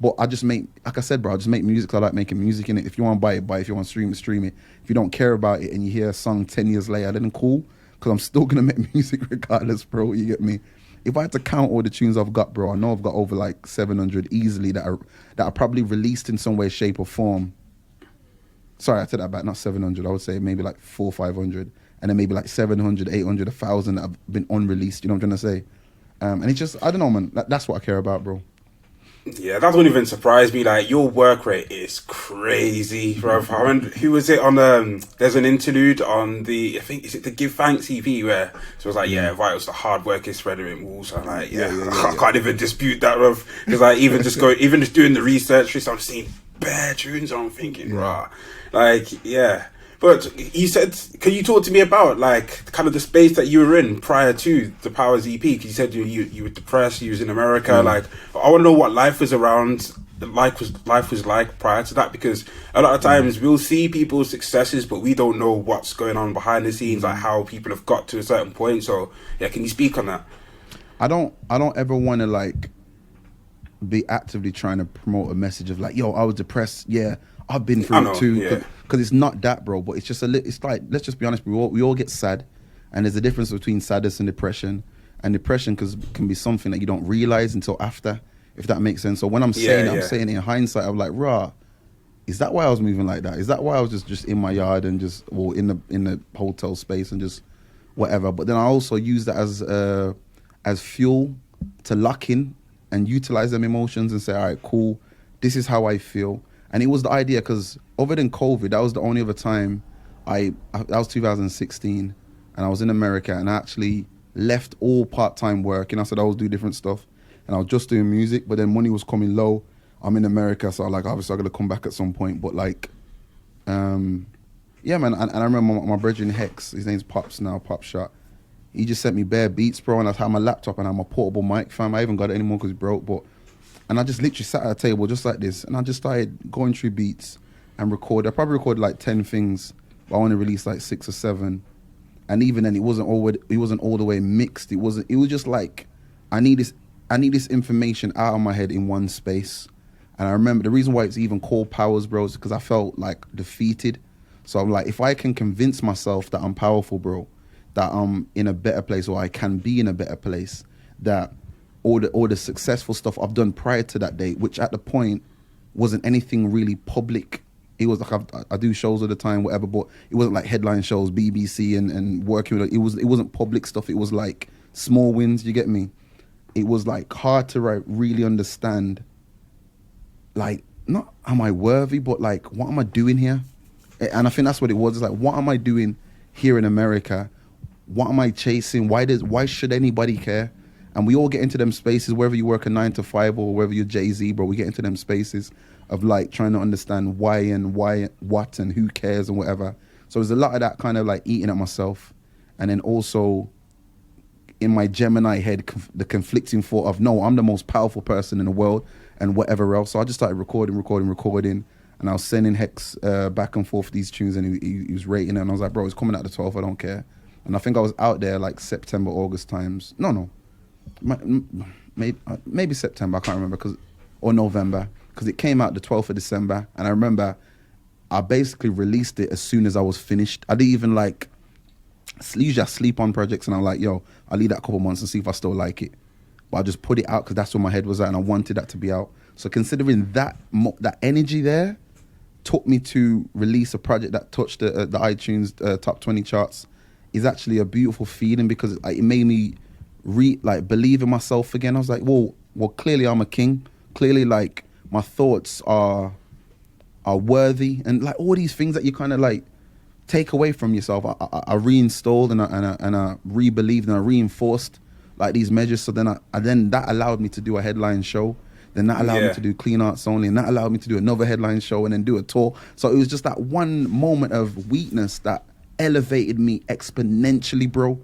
Speaker 1: but I just make, like I said, bro, I just make music 'cause I like making music in it. If you want to buy it, buy it. If you want to stream it, stream it. If you don't care about it and you hear a song 10 years later, then cool, because I'm still going to make music regardless, bro, you get me? If I had to count all the tunes I've got, bro, I know I've got over like 700 easily that are probably released in some way, shape or form. Sorry, I take that back, not 700, I would say maybe like 400, 500. And then maybe like 700, 800, 1,000 that have been unreleased, you know what I'm trying to say? And it's just, I don't know, man. That's what I care about, bro.
Speaker 4: Yeah, that wouldn't even surprise me. Like, your work rate is crazy, bro. I remember, who was it on, there's an interlude on I think, is it the Give Thanks EP, where so it was like, yeah, right, it was the hard work is spreader in Wolves. I'm like, I can't even dispute that, bro. Because like, even just doing the research, I'm seeing bare tunes, I'm thinking, rah. Like, yeah. But you said, can you talk to me about like kind of the space that you were in prior to the Powers EP? Because you said you were depressed, you was in America. Like, I want to know what life was like prior to that, because a lot of times we'll see people's successes, but we don't know what's going on behind the scenes, like how people have got to a certain point. So yeah, can you speak on that?
Speaker 1: I don't ever want to like be actively trying to promote a message of like, yo, I was depressed. Yeah, I've been through it too. Because it's not that, bro. But it's just it's like, let's just be honest. We all get sad, and there's a difference between sadness and depression. And depression can be something that you don't realize until after, if that makes sense. So when I'm saying it, I'm saying it in hindsight. I'm like, rah, is that why I was moving like that? Is that why I was just in my yard and just in the hotel space and just whatever? But then I also use that as fuel to lock in and utilize them emotions and say, all right, cool, this is how I feel. And it was the idea, because other than COVID, that was the only other time that was 2016, and I was in America, and I actually left all part-time work, and I said I was doing different stuff, and I was just doing music, but then money was coming low. I'm in America, so like, obviously I got to come back at some point, but like, yeah, man, and I remember my brethren Hex, his name's Pops now, Pop Shot, he just sent me bare beats, bro, and I had my laptop and I had my portable mic, fam. I haven't got it anymore because it's broke, but... And I just literally sat at a table just like this, and I just started going through beats and record. I probably recorded like 10 things, but I only released like 6 or 7. And even then, it wasn't all the way mixed. It was just like, I need this information out of my head in one space. And I remember the reason why it's even called Powers, bro, is because I felt like defeated. So I'm like, if I can convince myself that I'm powerful, bro, that I'm in a better place, or I can be in a better place, that all the successful stuff I've done prior to that date, which at the point wasn't anything really public. It was like I do shows all the time, whatever, but it wasn't like headline shows, BBC and working with it. It wasn't public stuff. It was like small wins. You get me? It was like hard to really understand. Like, not am I worthy, but like, what am I doing here? And I think that's what it was. It's like, what am I doing here in America? What am I chasing? Why should anybody care? And we all get into them spaces, whether you work a 9 to 5 or whether you're Jay-Z, bro, we get into them spaces of like trying to understand why, what, and who cares and whatever. So there's a lot of that kind of like eating at myself. And then also in my Gemini head, the conflicting thought of, no, I'm the most powerful person in the world and whatever else. So I just started recording. And I was sending Hex back and forth these tunes, and he was rating it. And I was like, bro, it's coming out the 12th, I don't care. And I think I was out there like September, August times. No. Maybe September, I can't remember, or November, because it came out the 12th of December. And I remember I basically released it as soon as I was finished. I didn't even like, usually I sleep on projects and I'm like, yo, I'll leave that a couple months and see if I still like it. But I just put it out because that's where my head was at and I wanted that to be out. So considering that energy there took me to release a project that touched the iTunes top 20 charts is actually a beautiful feeling, because it made me believe in myself again. I was like, well, clearly I'm a king. Clearly, like, my thoughts are worthy, and like all these things that you kind of like take away from yourself, I reinstalled and I re-believed and I reinforced like these measures. So then that allowed me to do a headline show. Then that allowed me to do Clean Arts Only, and that allowed me to do another headline show and then do a tour. So it was just that one moment of weakness that elevated me exponentially, bro.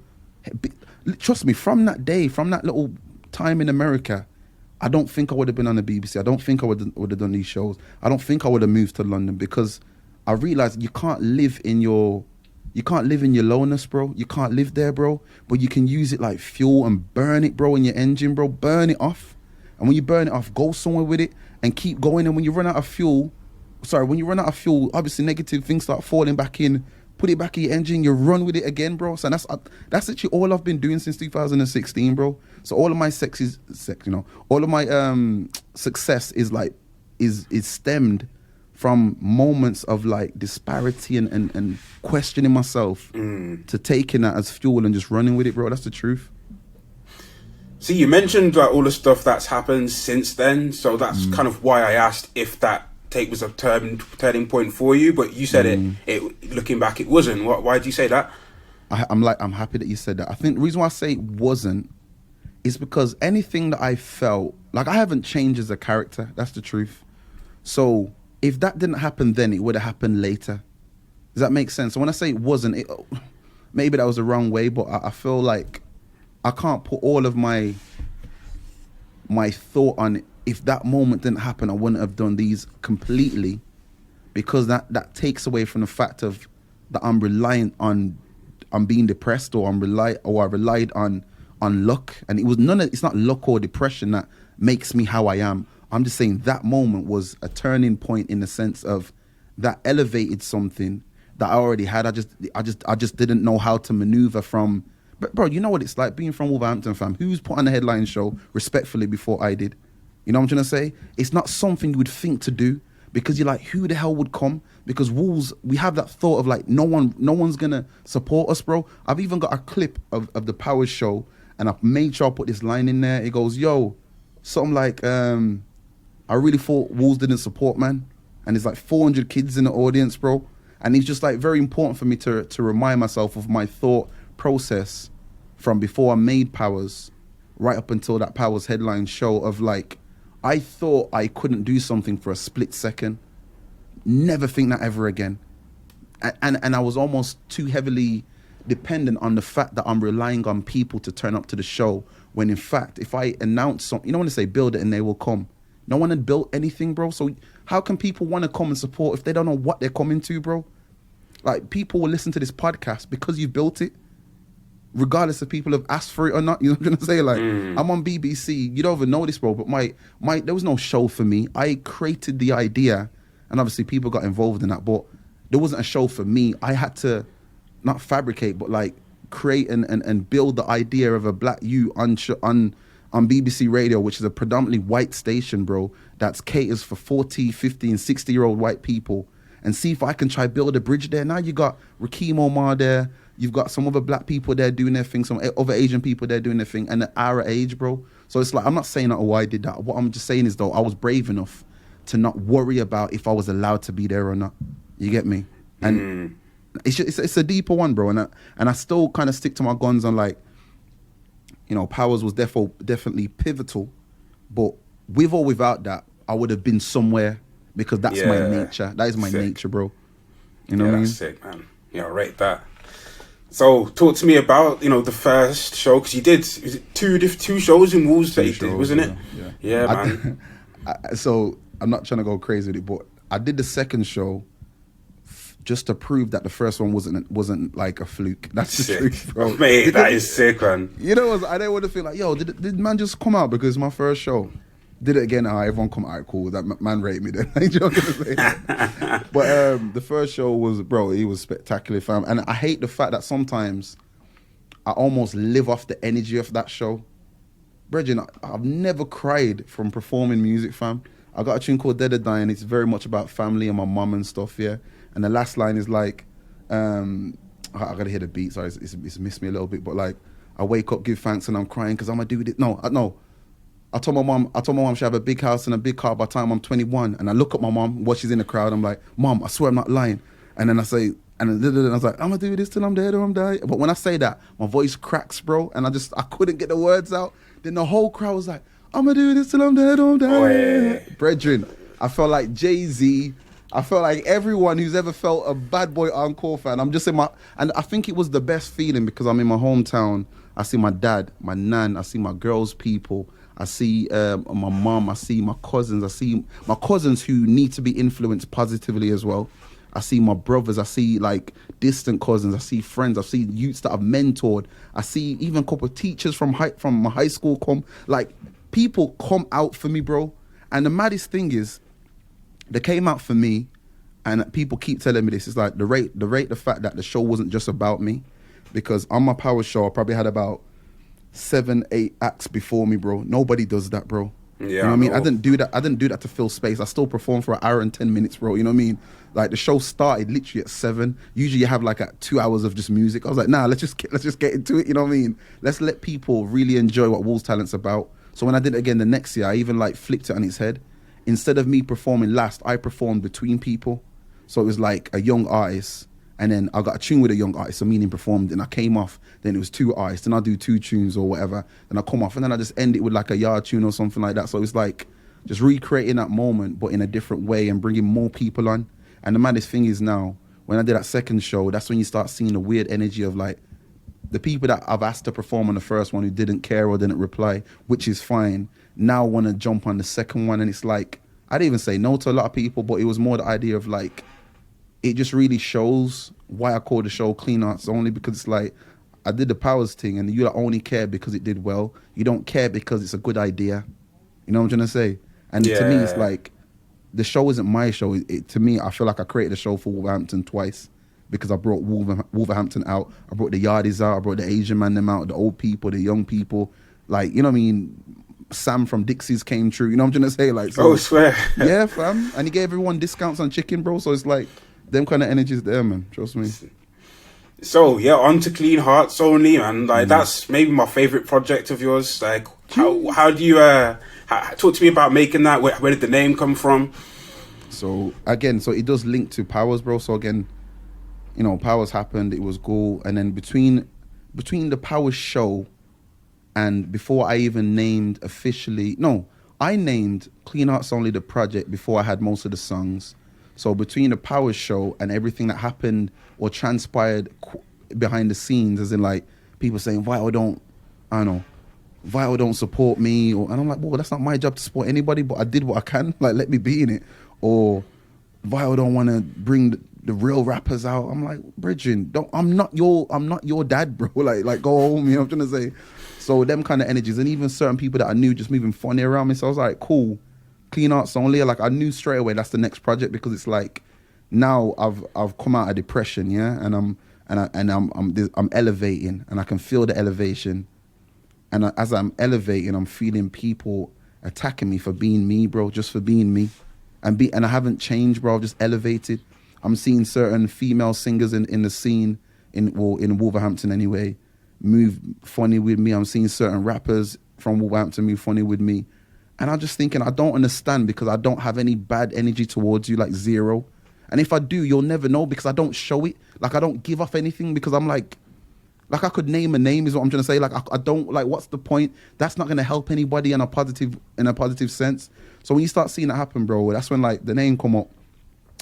Speaker 1: Trust me, from that day, from that little time in America, I don't think I would have been on the BBC. I don't think I would have done these shows. I don't think I would have moved to London, because I realized you can't live in your lowness, bro. You can't live there, bro. But you can use it like fuel and burn it, bro, in your engine, bro. Burn it off. And when you burn it off, go somewhere with it and keep going. And when you run out of fuel, obviously negative things start falling back in. Put it back in your engine, you run with it again, bro. So that's actually all I've been doing since 2016, bro. So all of my all of my success is stemmed from moments of like disparity and questioning myself to taking that as fuel and just running with it, bro. That's the truth.
Speaker 4: See, you mentioned like all the stuff that's happened since then, so that's kind of why I asked if that take was a turning point for you, but you said it looking back it wasn't. Why did you say that?
Speaker 1: I'm happy that you said that. I think the reason why I say it wasn't is because anything that I felt, like, I haven't changed as a character. That's the truth. So if that didn't happen then, it would have happened later. Does that make sense? So when I say it wasn't, maybe that was the wrong way, but I feel like I can't put all of my thought on it. If that moment didn't happen, I wouldn't have done these completely, because that takes away from the fact of that I'm reliant on being depressed, or I relied on luck. And it's not luck or depression that makes me how I am. I'm just saying that moment was a turning point in the sense of that elevated something that I already had. I just didn't know how to maneuver from. But bro, you know what it's like being from Wolverhampton, fam. Who's put on a headline show respectfully before I did? You know what I'm trying to say? It's not something you would think to do, because you're like, who the hell would come? Because Wolves, we have that thought of like, no one's gonna support us, bro. I've even got a clip of the Powers show, and I've made sure I put this line in there. It goes, yo, something like, I really thought Wolves didn't support, man. And there's like 400 kids in the audience, bro. And it's just like very important for me to remind myself of my thought process from before I made Powers, right up until that Powers headline show of like, I thought I couldn't do something for a split second. Never think that ever again. And I was almost too heavily dependent on the fact that I'm relying on people to turn up to the show, when in fact, if I announce something, you know when they say build it and they will come. No one had built anything, bro. So how can people want to come and support if they don't know what they're coming to, bro? Like, people will listen to this podcast because you built it, regardless if people have asked for it or not. You know what I'm gonna say? Like, I'm on BBC. You don't even know this, bro, but my there was no show for me. I created the idea, and obviously people got involved in that, but there wasn't a show for me. I had to not fabricate, but like create and build the idea of a black you on BBC Radio, which is a predominantly white station, bro, that's caters for 40, 50, and 60-year-old white people, and see if I can try build a bridge there. Now you got Rakeem Omar there. You've got some other black people there doing their thing, some other Asian people there doing their thing, and at our age, bro. So it's like, I'm not saying that, oh, I did that. What I'm just saying is, though, I was brave enough to not worry about if I was allowed to be there or not. You get me? And it's a deeper one, bro. And I still kind of stick to my guns on like, you know, Powers was definitely pivotal, but with or without that, I would have been somewhere because that's my nature. That is my nature, bro. You know what I mean?
Speaker 4: That's sick, man. Yeah, I rate that. So, talk to me about, you know, the first show, because you did, is it two shows in Wolves that you did, wasn't it? Yeah, man.
Speaker 1: So, I'm not trying to go crazy with it, but I did the second show just to prove that the first one wasn't like a fluke. That's the truth, bro.
Speaker 4: Mate, that is sick, man.
Speaker 1: You know, I didn't want to feel like, yo, did man just come out because it's my first show? Did it again? Everyone come out, cool. That man rate me then. You know what I'm saying? But the first show was, bro, it was spectacular, fam. And I hate the fact that sometimes I almost live off the energy of that show. Brethren, I've never cried from performing music, fam. I got a tune called Dead or Dying. It's very much about family and my mum and stuff, yeah. And the last line is like, I gotta hear the beat, sorry, it's missed me a little bit, but like, I wake up, give thanks, and I'm crying because I'm gonna do this. No. I told my mom she have a big house and a big car by the time I'm 21. And I look at my mom, while she's in the crowd, I'm like, Mom, I swear I'm not lying. And then I say, and I was like, I'm gonna do this till I'm dead or I'm dying. But when I say that, my voice cracks, bro, and I couldn't get the words out. Then the whole crowd was like, I'm gonna do this till I'm dead or I'm dying.
Speaker 4: Oh, yeah.
Speaker 1: Brethren, I felt like Jay-Z. I felt like everyone who's ever felt a Bad Boy Encore fan. I'm just in and I think it was the best feeling because I'm in my hometown. I see my dad, my nan, I see my girls' people. I see my mom, I see my cousins, I see my cousins who need to be influenced positively as well. I see my brothers, I see like distant cousins, I see friends, I see youths that I've mentored. I see even a couple of teachers from my high school come. Like, people come out for me, bro. And the maddest thing is, they came out for me, and people keep telling me this. It's like the fact that the show wasn't just about me, because on my Power show, I probably had about 7-8 acts before me, bro. Nobody does that, bro.
Speaker 4: Yeah,
Speaker 1: you know what I mean? I didn't do that to fill space. I still perform for an hour and 10 minutes, bro. You know what I mean? Like, the show started literally at 7. Usually you have like 2 hours of just music. I was like, nah, let's just get into it. You know what I mean? Let's let people really enjoy what Wolves Talent's about. So when I did it again the next year, I even like flipped it on its head. Instead of me performing last, I performed between people. So it was like a young artist, and then I got a tune with a young artist, so meaning performed, and I came off, then it was 2 artists, then I do 2 tunes or whatever, then I come off, and then I just end it with like a yard tune or something like that. So it's like just recreating that moment, but in a different way and bringing more people on. And the maddest thing is now, when I did that second show, that's when you start seeing the weird energy of like, the people that I've asked to perform on the first one who didn't care or didn't reply, which is fine, now want to jump on the second one. And it's like, I didn't even say no to a lot of people, but it was more the idea of like, it just really shows why I call the show Clean Arts Only, because it's like, I did the Powers thing and you only care because it did well. You don't care because it's a good idea. You know what I'm trying to say? And to me, it's like, the show isn't my show. To me, I feel like I created a show for Wolverhampton twice, because I brought Wolverhampton out. I brought the yardies out. I brought the Asian man them out, the old people, the young people. Like, you know what I mean? Sam from Dixie's came true. You know what I'm trying to say? Like, so,
Speaker 4: oh, swear.
Speaker 1: Yeah, fam. And he gave everyone discounts on chicken, bro. So it's like, them kind of energies there, man. Trust me.
Speaker 4: So, yeah, on to Clean Hearts Only, man. Like, that's maybe my favourite project of yours. Like, how do you... talk to me about making that. Where did the name come from?
Speaker 1: So, again, it does link to Powers, bro. So, again, you know, Powers happened. It was cool. And then between the Powers show and before I even named officially... No, I named Clean Hearts Only the project before I had most of the songs. So between the Powers show and everything that happened or transpired behind the scenes, as in like people saying, Vital don't support me. And I'm like, well, that's not my job to support anybody, but I did what I can. Like, let me be in it. Or Vital don't want to bring the real rappers out. I'm like, Bridging, I'm not your dad, bro. Like go home, you know what I'm trying to say? So them kind of energies, and even certain people that I knew just moving funny around me. So I was like, cool. Clean Arts Only, like I knew straight away that's the next project, because it's like now I've come out of depression, yeah, and I'm elevating, and I can feel the elevation, and as I'm elevating, I'm feeling people attacking me for being me, bro, just for being me, and I haven't changed, bro. I've just elevated. I'm seeing certain female singers in the scene in Wolverhampton anyway move funny with me. I'm seeing certain rappers from Wolverhampton move funny with me. And I'm just thinking, I don't understand, because I don't have any bad energy towards you, like zero. And if I do, you'll never know because I don't show it. Like I don't give off anything because I'm like I could name a name is what I'm trying to say. Like I don't like. What's the point? That's not going to help anybody in a positive sense. So when you start seeing that happen, bro, that's when like the name come up.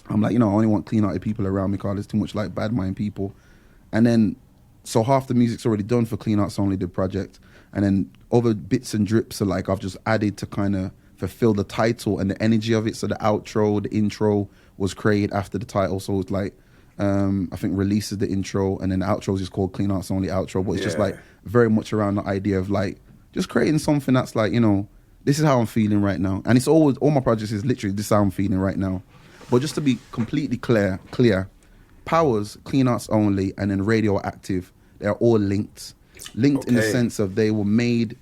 Speaker 1: I'm like, I only want clean-hearted people around me because there's too much like bad mind people. And then, so half the music's already done for Clean Arts Only, the project. And then other bits and drips are like I've just added to kind of fulfill the title and the energy of it. So the outro, the intro was created after the title. So it's like, I think releases the intro and then the outro is just called Clean Arts Only outro. But it's just like very much around the idea of like just creating something that's like, this is how I'm feeling right now. And it's always, all my projects is literally this is how I'm feeling right now. But just to be completely clear, Powers, Clean Arts Only, and then Radioactive, they're all linked. Linked in the sense of they were made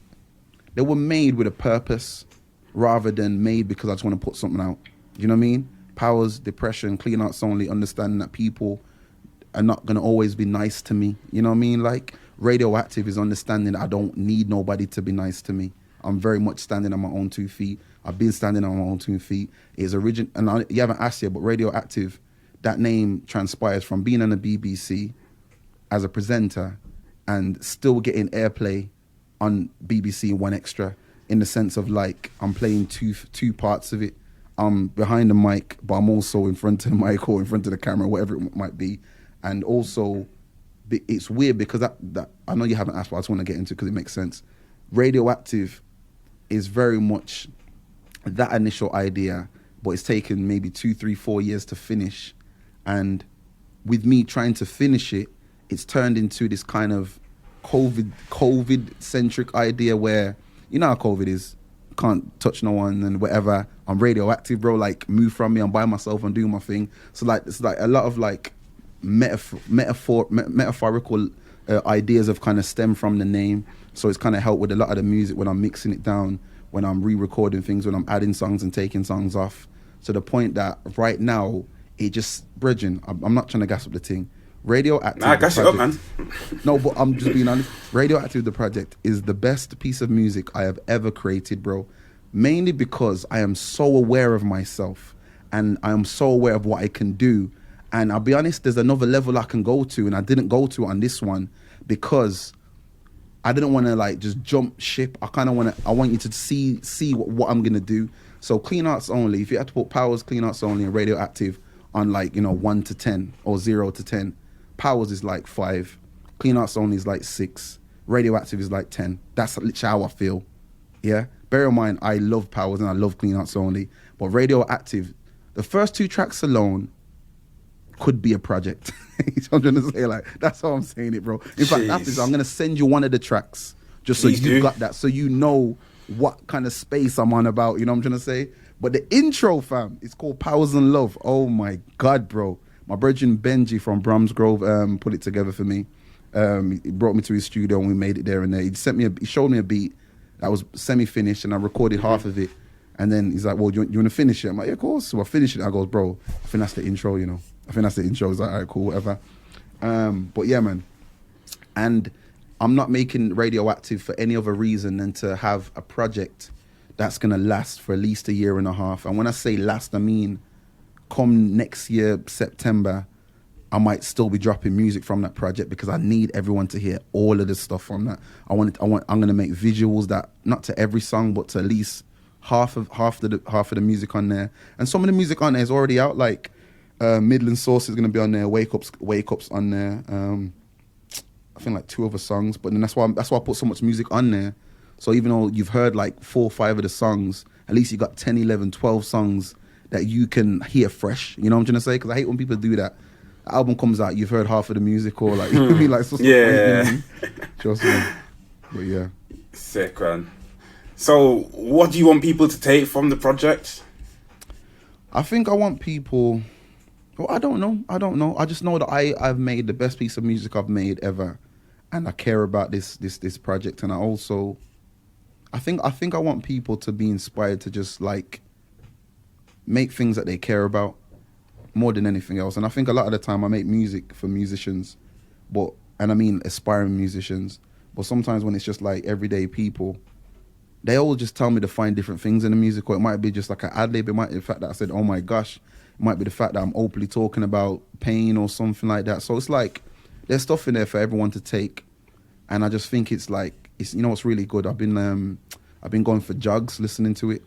Speaker 1: with a purpose rather than made because I just want to put something out. You know what I mean? Powers, Depression, Clean Arts Only, understanding that people are not going to always be nice to me. You know what I mean? Like Radioactive is understanding that I don't need nobody to be nice to me. I'm very much standing on my own 2 feet. I've been standing on my own 2 feet. It's you haven't asked yet, but Radioactive, that name transpires from being on the BBC as a presenter and still getting airplay on BBC One Extra in the sense of like I'm playing two parts of it. I'm behind the mic, but I'm also in front of the mic or in front of the camera, whatever it might be. And also, it's weird because that I know you haven't asked, but I just want to get into it because it makes sense. Radioactive is very much that initial idea, but it's taken maybe 2, 3, 4 years to finish. And with me trying to finish it, it's turned into this kind of COVID-centric idea where, you know how COVID is, can't touch no one and whatever. I'm radioactive, bro, like move from me, I'm by myself, I'm doing my thing. So like, it's like a lot of like metaphorical ideas have kind of stemmed from the name. So it's kind of helped with a lot of the music when I'm mixing it down, when I'm re-recording things, when I'm adding songs and taking songs off. To the point that right now, it just, bridging, I'm not trying to gas up the thing. Radioactive.
Speaker 4: Nah, gas it up, man.
Speaker 1: No, but I'm just being honest. Radioactive, the project, is the best piece of music I have ever created, bro. Mainly because I am so aware of myself and I am so aware of what I can do. And I'll be honest, there's another level I can go to, and I didn't go to on this one because I didn't want to like just jump ship. I want you to see what I'm gonna do. So Clean Arts Only, if you had to put Powers, Clean Arts Only, and Radioactive on like 1 to 10 or 0 to 10, Powers is like 5, Clean Arts Only is like 6, Radioactive is like 10. That's literally how I feel. Yeah. Bear in mind, I love Powers and I love Clean Arts Only, but Radioactive, the first 2 tracks alone could be a project. I'm trying to say, like, that's how I'm saying it, bro. In fact, after this, I'm gonna send you one of the tracks just so you've got that, so you know what kind of space I'm on about. You know what I'm trying to say? But the intro, fam, it's called Powers and Love. Oh my God, bro. My brethren Benji from Bromsgrove put it together for me. He brought me to his studio and we made it there and there. He showed me a beat that was semi-finished and I recorded half of it. And then he's like, well, you want to finish it? I'm like, yeah, of course. So I finished it. I goes, bro, I think that's the intro, I think that's the intro. He's like, all right, cool, whatever. But yeah, man. And I'm not making Radioactive for any other reason than to have a project that's going to last for at least a year and a half. And when I say last, I mean come next year, September, I might still be dropping music from that project because I need everyone to hear all of the stuff from that. I'm going to make visuals that, not to every song, but to at least half of the music on there. And some of the music on there is already out, like Midland Source is going to be on there, Wake Up's on there. I think like 2 other songs, but then that's why I put so much music on there. So even though you've heard like 4 or 5 of the songs, at least you got 10, 11, 12 songs that you can hear fresh. You know what I'm trying to say? Because I hate when people do that. The album comes out, you've heard half of the music, or like, you know what I mean? Like, so,
Speaker 4: yeah.
Speaker 1: You know what I mean? Just, but yeah.
Speaker 4: Sick, man. So, what do you want people to take from the project?
Speaker 1: I think I want people. Well, I don't know. I just know that I've made the best piece of music I've made ever, and I care about this project. And I think I want people to be inspired to just like make things that they care about more than anything else. And I think a lot of the time I make music for musicians, and I mean aspiring musicians. But sometimes when it's just like everyday people, they all just tell me to find different things in the music, or it might be just like an ad lib. It might be the fact that I said, oh my gosh, might be the fact that I'm openly talking about pain or something like that. So it's like there's stuff in there for everyone to take, and I just think it's like it's what's really good. I've been going for jogs listening to it.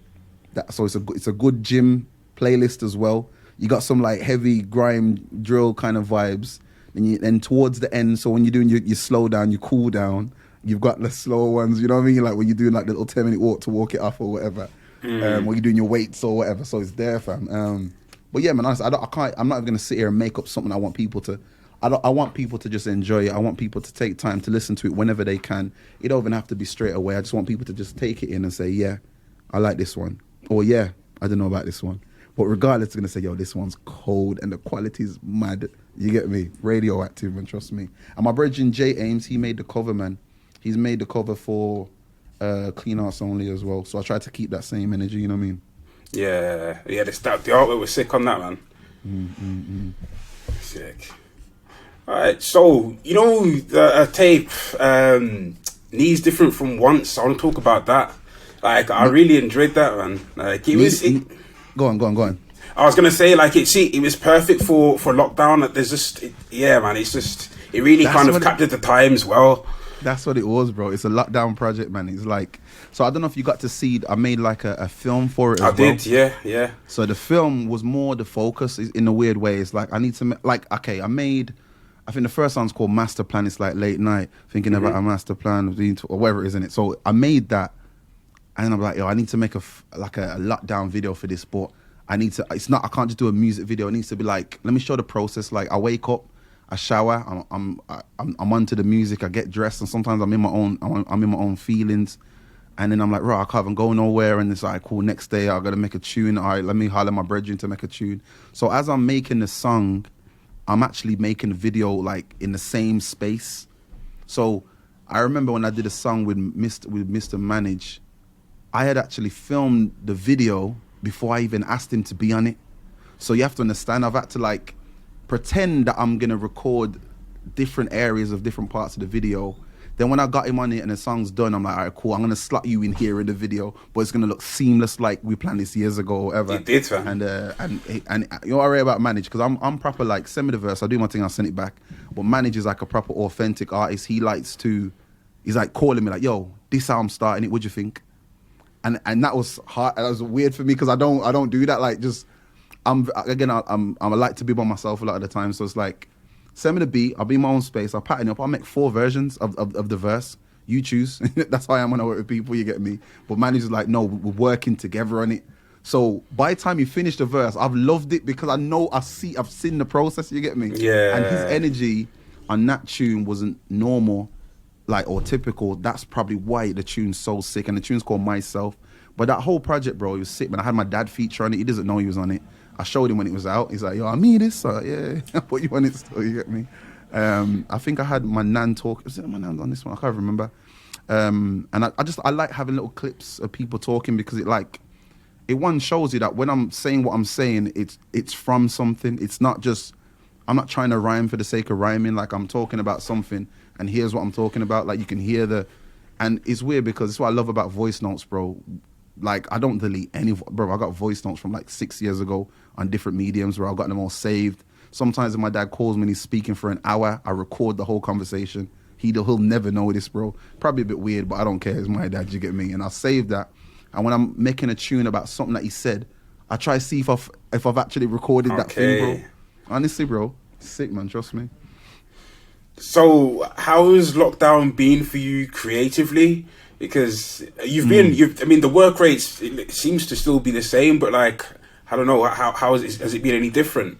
Speaker 1: So it's a good gym playlist as well. You got some like heavy grime drill kind of vibes. And towards the end, so when you're doing your slow down, you cool down, you've got the slower ones, you know what I mean? Like when you're doing like the little 10-minute walk to walk it off or whatever. When you're doing your weights or whatever. So it's there, fam. But yeah, man, honestly, I'm not even going to sit here and make up something I want people to... I want people to just enjoy it. I want people to take time to listen to it whenever they can. It don't even have to be straight away. I just want people to just take it in and say, yeah, I like this one. Or yeah, I don't know about this one. But regardless, they're going to say, yo, this one's cold and the quality's mad. You get me? Radioactive, man, trust me. And my brethren, Jay Ames, he made the cover, man. He's made the cover for Clean Arts Only as well. So I tried to keep that same energy, you know what I mean?
Speaker 4: Yeah. The artwork was sick on that, man. Sick. All right, so, the tape, Knees Different from Once. I want to talk about that. Like, I really enjoyed that, man. Like,
Speaker 1: Go on.
Speaker 4: I was gonna say, like, it was perfect for lockdown. There's just, it really kind of captured the times well.
Speaker 1: That's what it was, bro. It's a lockdown project, man. It's like, so I don't know if you got to see, I made like a film for it as well.
Speaker 4: I did, yeah.
Speaker 1: So the film was more the focus in a weird way. It's like, I need to, I think the first song's called Master Plan. It's like late night, thinking about a master plan, or whatever it is in it. So I made that. And I'm like, yo, I need to make a lockdown video for this, but I can't just do a music video. It needs to be like, let me show the process. Like, I wake up, I shower, I'm onto the music, I get dressed, and sometimes I'm in my own feelings. And then I'm like, right, I can't even go nowhere. And it's like, cool, next day I gotta make a tune. All right, let me holler my brethren to make a tune. So as I'm making the song, I'm actually making the video like in the same space. So I remember when I did a song with Mr. Manage, I had actually filmed the video before I even asked him to be on it. So you have to understand, I've had to like pretend that I'm gonna record different areas of different parts of the video. Then when I got him on it and the song's done, I'm like, all right, cool, I'm gonna slot you in here in the video, but it's gonna look seamless like we planned this years ago or whatever.
Speaker 4: It did, fam.
Speaker 1: And you know what I rate about Manage, because I'm proper like, send me the verse, I'll do my thing, I'll send it back. But Manage is like a proper authentic artist. He's like calling me like, yo, this how I'm starting it, what'd you think? And that was hard. That was weird for me because I don't do that. Like, just I like to be by myself a lot of the time. So it's like, send me the beat. I'll be in my own space. I'll pattern it up. I'll make 4 versions of the verse. You choose. That's how I am when I work with people. You get me. But manager's like, no, we're working together on it. So by the time you finish the verse, I've loved it because I know I've seen the process. You get me?
Speaker 4: Yeah.
Speaker 1: And his energy on that tune wasn't normal. Like, or typical. That's probably why the tune's so sick, and the tune's called Myself. But that whole project, bro, it was sick, man. I had my dad feature on it. He doesn't know he was on it. I showed him when it was out. He's like, yo, I mean this, yeah. I put you on it still, you get me? I think I had my nan talk. Was it my nan's on this one? I can't remember. And I like having little clips of people talking because it one shows you that when I'm saying what I'm saying, it's from something. It's not just, I'm not trying to rhyme for the sake of rhyming. Like, I'm talking about something. And here's what I'm talking about. Like, you can hear and it's weird because it's what I love about voice notes, bro. Like, I don't delete bro, I got voice notes from like 6 years ago on different mediums where I've got them all saved. Sometimes when my dad calls me and he's speaking for an hour, I record the whole conversation. He'll never know this, bro. Probably a bit weird, but I don't care. It's my dad, you get me? And I'll save that. And when I'm making a tune about something that he said, I try to see if I've actually recorded that thing, bro. Honestly, bro, sick, man, trust me.
Speaker 4: So, how has lockdown been for you creatively? Because the work rates, it seems to still be the same, but like, I don't know, how has it been any different?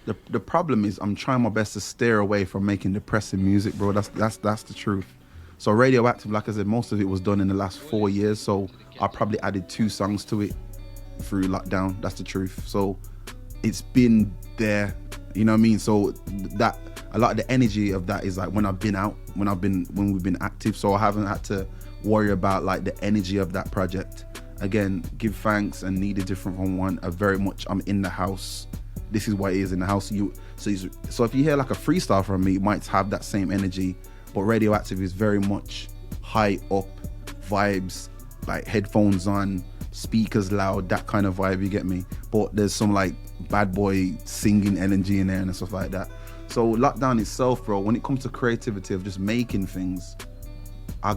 Speaker 1: The problem is I'm trying my best to steer away from making depressing music, bro. That's the truth. So Radioactive, like I said, most of it was done in the last 4 years, so I probably added 2 songs to it through lockdown. That's the truth. So it's been there, you know what I mean? So that a lot of the energy of that is like when I've been out, when we've been active. So I haven't had to worry about like the energy of that project. Again, give thanks and need a different from one. Very much I'm in the house. This is what it is in the house. So if you hear like a freestyle from me, it might have that same energy. But Radioactive is very much high up vibes, like headphones on, speakers loud, that kind of vibe, you get me? But there's some like bad boy singing energy in there and stuff like that. So lockdown itself, bro, when it comes to creativity of just making things, I'll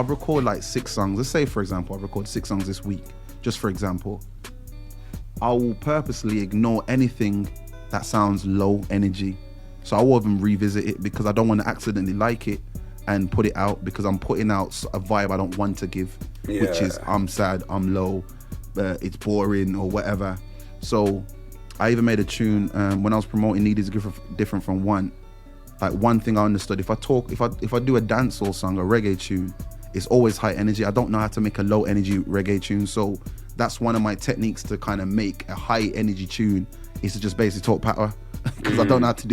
Speaker 1: record like 6 songs. Let's say, for example, I record 6 songs this week, just for example. I will purposely ignore anything that sounds low energy. So I won't even revisit it because I don't want to accidentally like it and put it out, because I'm putting out a vibe I don't want to give, which is I'm sad, I'm low, it's boring or whatever. So I even made a tune when I was promoting Need is Different from One. Like, one thing I understood, if I do a dancehall song, a reggae tune, it's always high energy. I don't know how to make a low energy reggae tune. So that's one of my techniques to kind of make a high energy tune, is to just basically talk patter. Because I don't know how to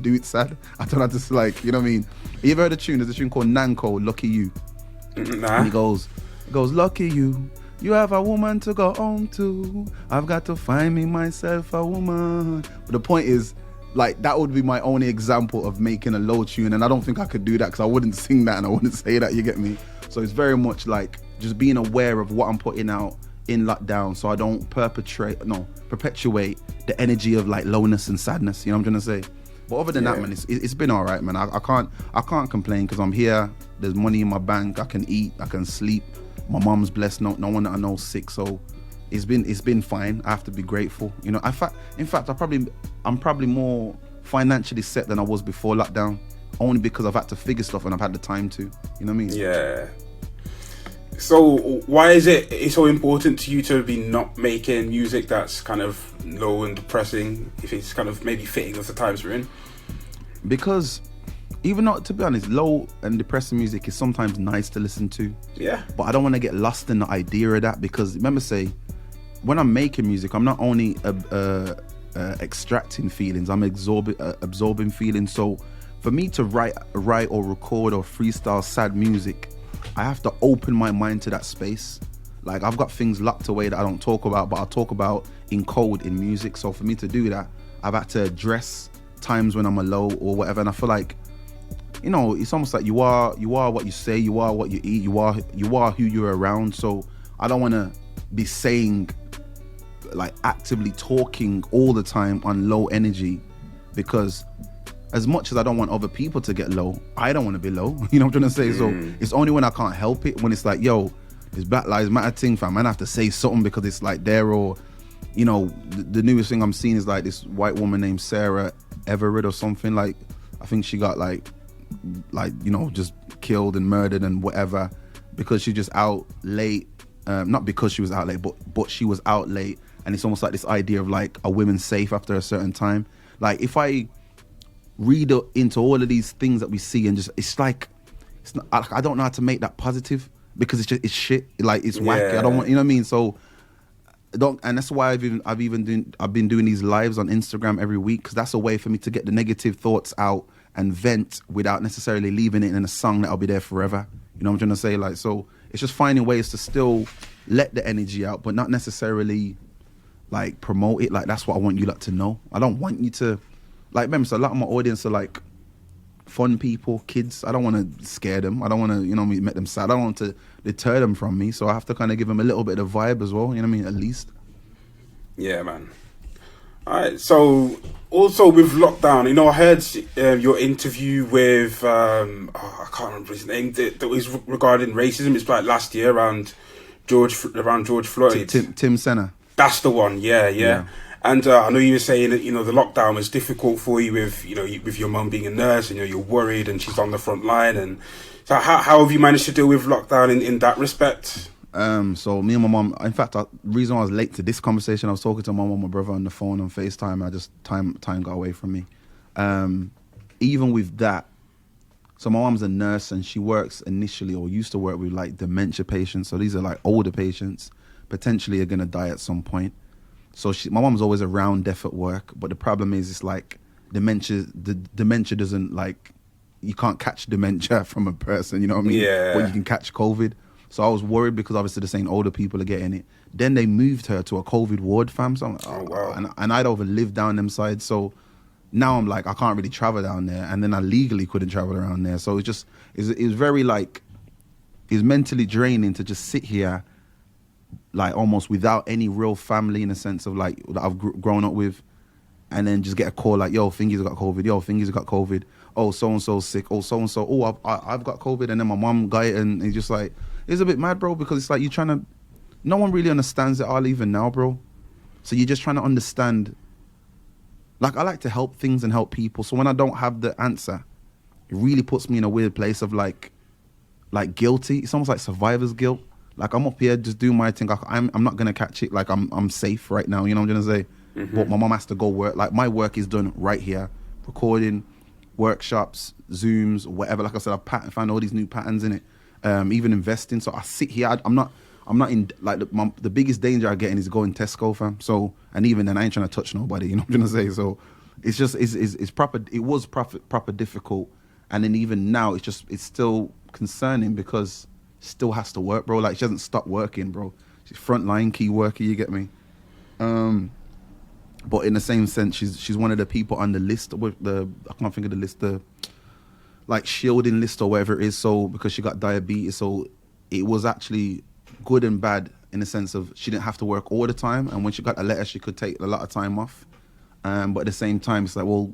Speaker 1: do it sad. I don't know how to, like, you know what I mean? You ever heard a tune? There's a tune called Nanko, Lucky You.
Speaker 4: Nah.
Speaker 1: And it goes, lucky you. You have a woman to go home to. I've got to find me myself a woman. But the point is, like, that would be my only example of making a low tune, and I don't think I could do that because I wouldn't sing that and I wouldn't say that, you get me? So it's very much like just being aware of what I'm putting out in lockdown, so I don't perpetuate the energy of like lowness and sadness, you know what I'm trying to say? But other than that, man, it's been all right, man. I can't complain because I'm here. There's money in my bank. I can eat. I can sleep. My mom's blessed. No one that I know sick. So it's been fine. I have to be grateful. You know, in fact, I'm probably more financially set than I was before lockdown, only because I've had to figure stuff and I've had the time to. You know what I mean?
Speaker 4: Yeah. So why is it so important to you to be not making music that's kind of low and depressing, if it's kind of maybe fitting with the times we're in?
Speaker 1: Because even though, to be honest, low and depressing music is sometimes nice to listen to. Yeah. But I don't want to get lost in the idea of that, because remember, when I'm making music, I'm not only extracting feelings, I'm absorbing feelings. So for me to write or record or freestyle sad music, I have to open my mind to that space. Like, I've got things locked away that I don't talk about, but I'll talk about in code in music. So for me to do that, I've had to address times when I'm a low or whatever. And I feel like, you know, it's almost like you are what you say, you are what you eat, you are who you're around. So I don't want to be saying, like, actively talking all the time on low energy, because as much as I don't want other people to get low, I don't want to be low. You know what I'm trying to say? So it's only when I can't help it, when it's like, yo, this Black Lives Matter thing, fam, I have to say something because it's like there. Or, you know, the newest thing I'm seeing is like this white woman named Sarah Everett or something. Like, I think she got like you know, just killed and murdered and whatever because she just out late. Not because she was out late, but she was out late. And it's almost like this idea of like, are women safe after a certain time? Like, if I read into all of these things that we see and just, it's like, it's not, I don't know how to make that positive, because it's shit. Like, it's whack. I don't want, you know what I mean? So and that's why I've been doing these lives on Instagram every week, because that's a way for me to get the negative thoughts out and vent without necessarily leaving it in a song that'll be there forever. You know what I'm trying to say? Like, so it's just finding ways to still let the energy out, but not necessarily like promote it. Like, that's what I want you lot to know. I don't want you to, like, remember, so a lot of my audience are like fun people, kids. I don't want to scare them. I don't want to, you know, make them sad. I don't want to deter them from me. So I have to kind of give them a little bit of vibe as well. You know what I mean? At least. Yeah, man.
Speaker 4: All right. So also with lockdown, you know, I heard your interview with I can't remember his name. That was regarding racism. It's like last year around George Floyd.
Speaker 1: Tim Senna.
Speaker 4: That's the one. Yeah. And I know you were saying that, you know, the lockdown was difficult for you with, you know, with your mum being a nurse, and, you know, you're worried and she's on the front line. And so how have you managed to deal with lockdown in that respect?
Speaker 1: So me and my mum, in fact, the reason I was late to this conversation, I was talking to my mum and my brother on the phone on FaceTime. I just, time got away from me. Even with that, so my mum's a nurse and she works initially, or used to work with, like, dementia patients. So these are like older patients, potentially are going to die at some point. So my mom's always around death at work, but the problem is, it's like dementia doesn't, like, you can't catch dementia from a person, you know what I mean?
Speaker 4: Yeah.
Speaker 1: But you can catch COVID. So I was worried because obviously the same older people are getting it. Then they moved her to a COVID ward, fam. So I'm like,
Speaker 4: oh wow.
Speaker 1: And I'd overlived down them sides. So now I'm like, I can't really travel down there. And then I legally couldn't travel around there. So it was very like, it's mentally draining to just sit here like almost without any real family in a sense of like that I've grown up with, and then just get a call like, yo, Fingy's got COVID, yo, Fingy's got COVID, oh, so and so's sick, oh, so and so, oh, I've got COVID, and then my mum got it, and it's just like, it's a bit mad, bro, because it's like you're trying to, no one really understands it all even now, bro. So you're just trying to understand. Like, I like to help things and help people, so when I don't have the answer, it really puts me in a weird place of like guilty. It's almost like survivor's guilt. Like, I'm up here just doing my thing. I'm not gonna catch it. Like, I'm safe right now. You know what I'm gonna say? But my mom has to go work. Like, my work is done right here, recording, workshops, Zooms, whatever. Like I said, I found all these new patterns in it. Even investing. So I sit here. I'm not in like the biggest danger I get in is going Tesco, fam. So, and even then I ain't trying to touch nobody. You know what I'm gonna say? So it's just it's proper. It was proper difficult, and then even now it's still concerning because still has to work, bro. Like, she hasn't stopped working, bro. She's frontline key worker, you get me? But in the same sense, she's one of the people on the list with I can't think of the list, the like shielding list or whatever it is. So because she got diabetes, so it was actually good and bad in the sense of she didn't have to work all the time, and when she got a letter, she could take a lot of time off. But at the same time, it's like, well,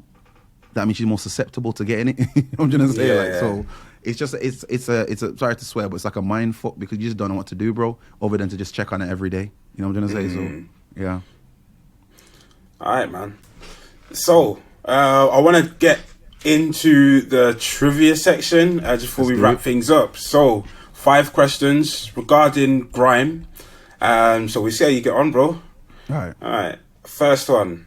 Speaker 1: that means she's more susceptible to getting it. You know what I'm gonna say?
Speaker 4: Yeah,
Speaker 1: like,
Speaker 4: yeah.
Speaker 1: so it's a sorry to swear, but it's like a mind fuck because you just don't know what to do, bro, other than to just check on it every day. You know what I'm gonna say? So yeah.
Speaker 4: All right, man. So I want to get into the trivia section just before we wrap things up. So 5 questions regarding grime. So we see how you get on, bro.
Speaker 1: All
Speaker 4: right. First one.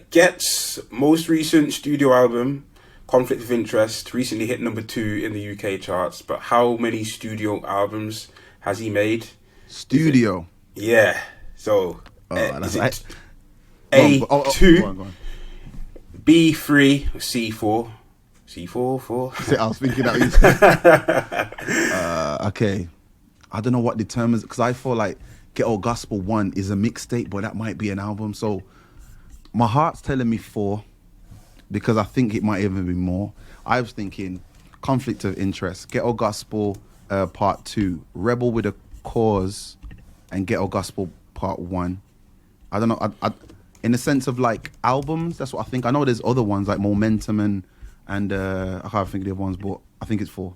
Speaker 4: Get's most recent studio album, Conflict of Interest, recently hit number 2 in the UK charts. But how many studio albums has he made?
Speaker 1: Studio.
Speaker 4: Yeah. So is it A2,
Speaker 1: go on.
Speaker 4: B3, or C4? C4.
Speaker 1: I was thinking that. Okay, I don't know what determines, because I feel like Ghetto Gospel 1 is a mixtape, but that might be an album. So my heart's telling me 4, because I think it might even be more. I was thinking Conflict of Interest, Ghetto Gospel Part 2, Rebel with a Cause, and Ghetto Gospel Part 1. I don't know. I in the sense of like albums, that's what I think. I know there's other ones like Momentum and I can't think of the other ones, but I think it's 4.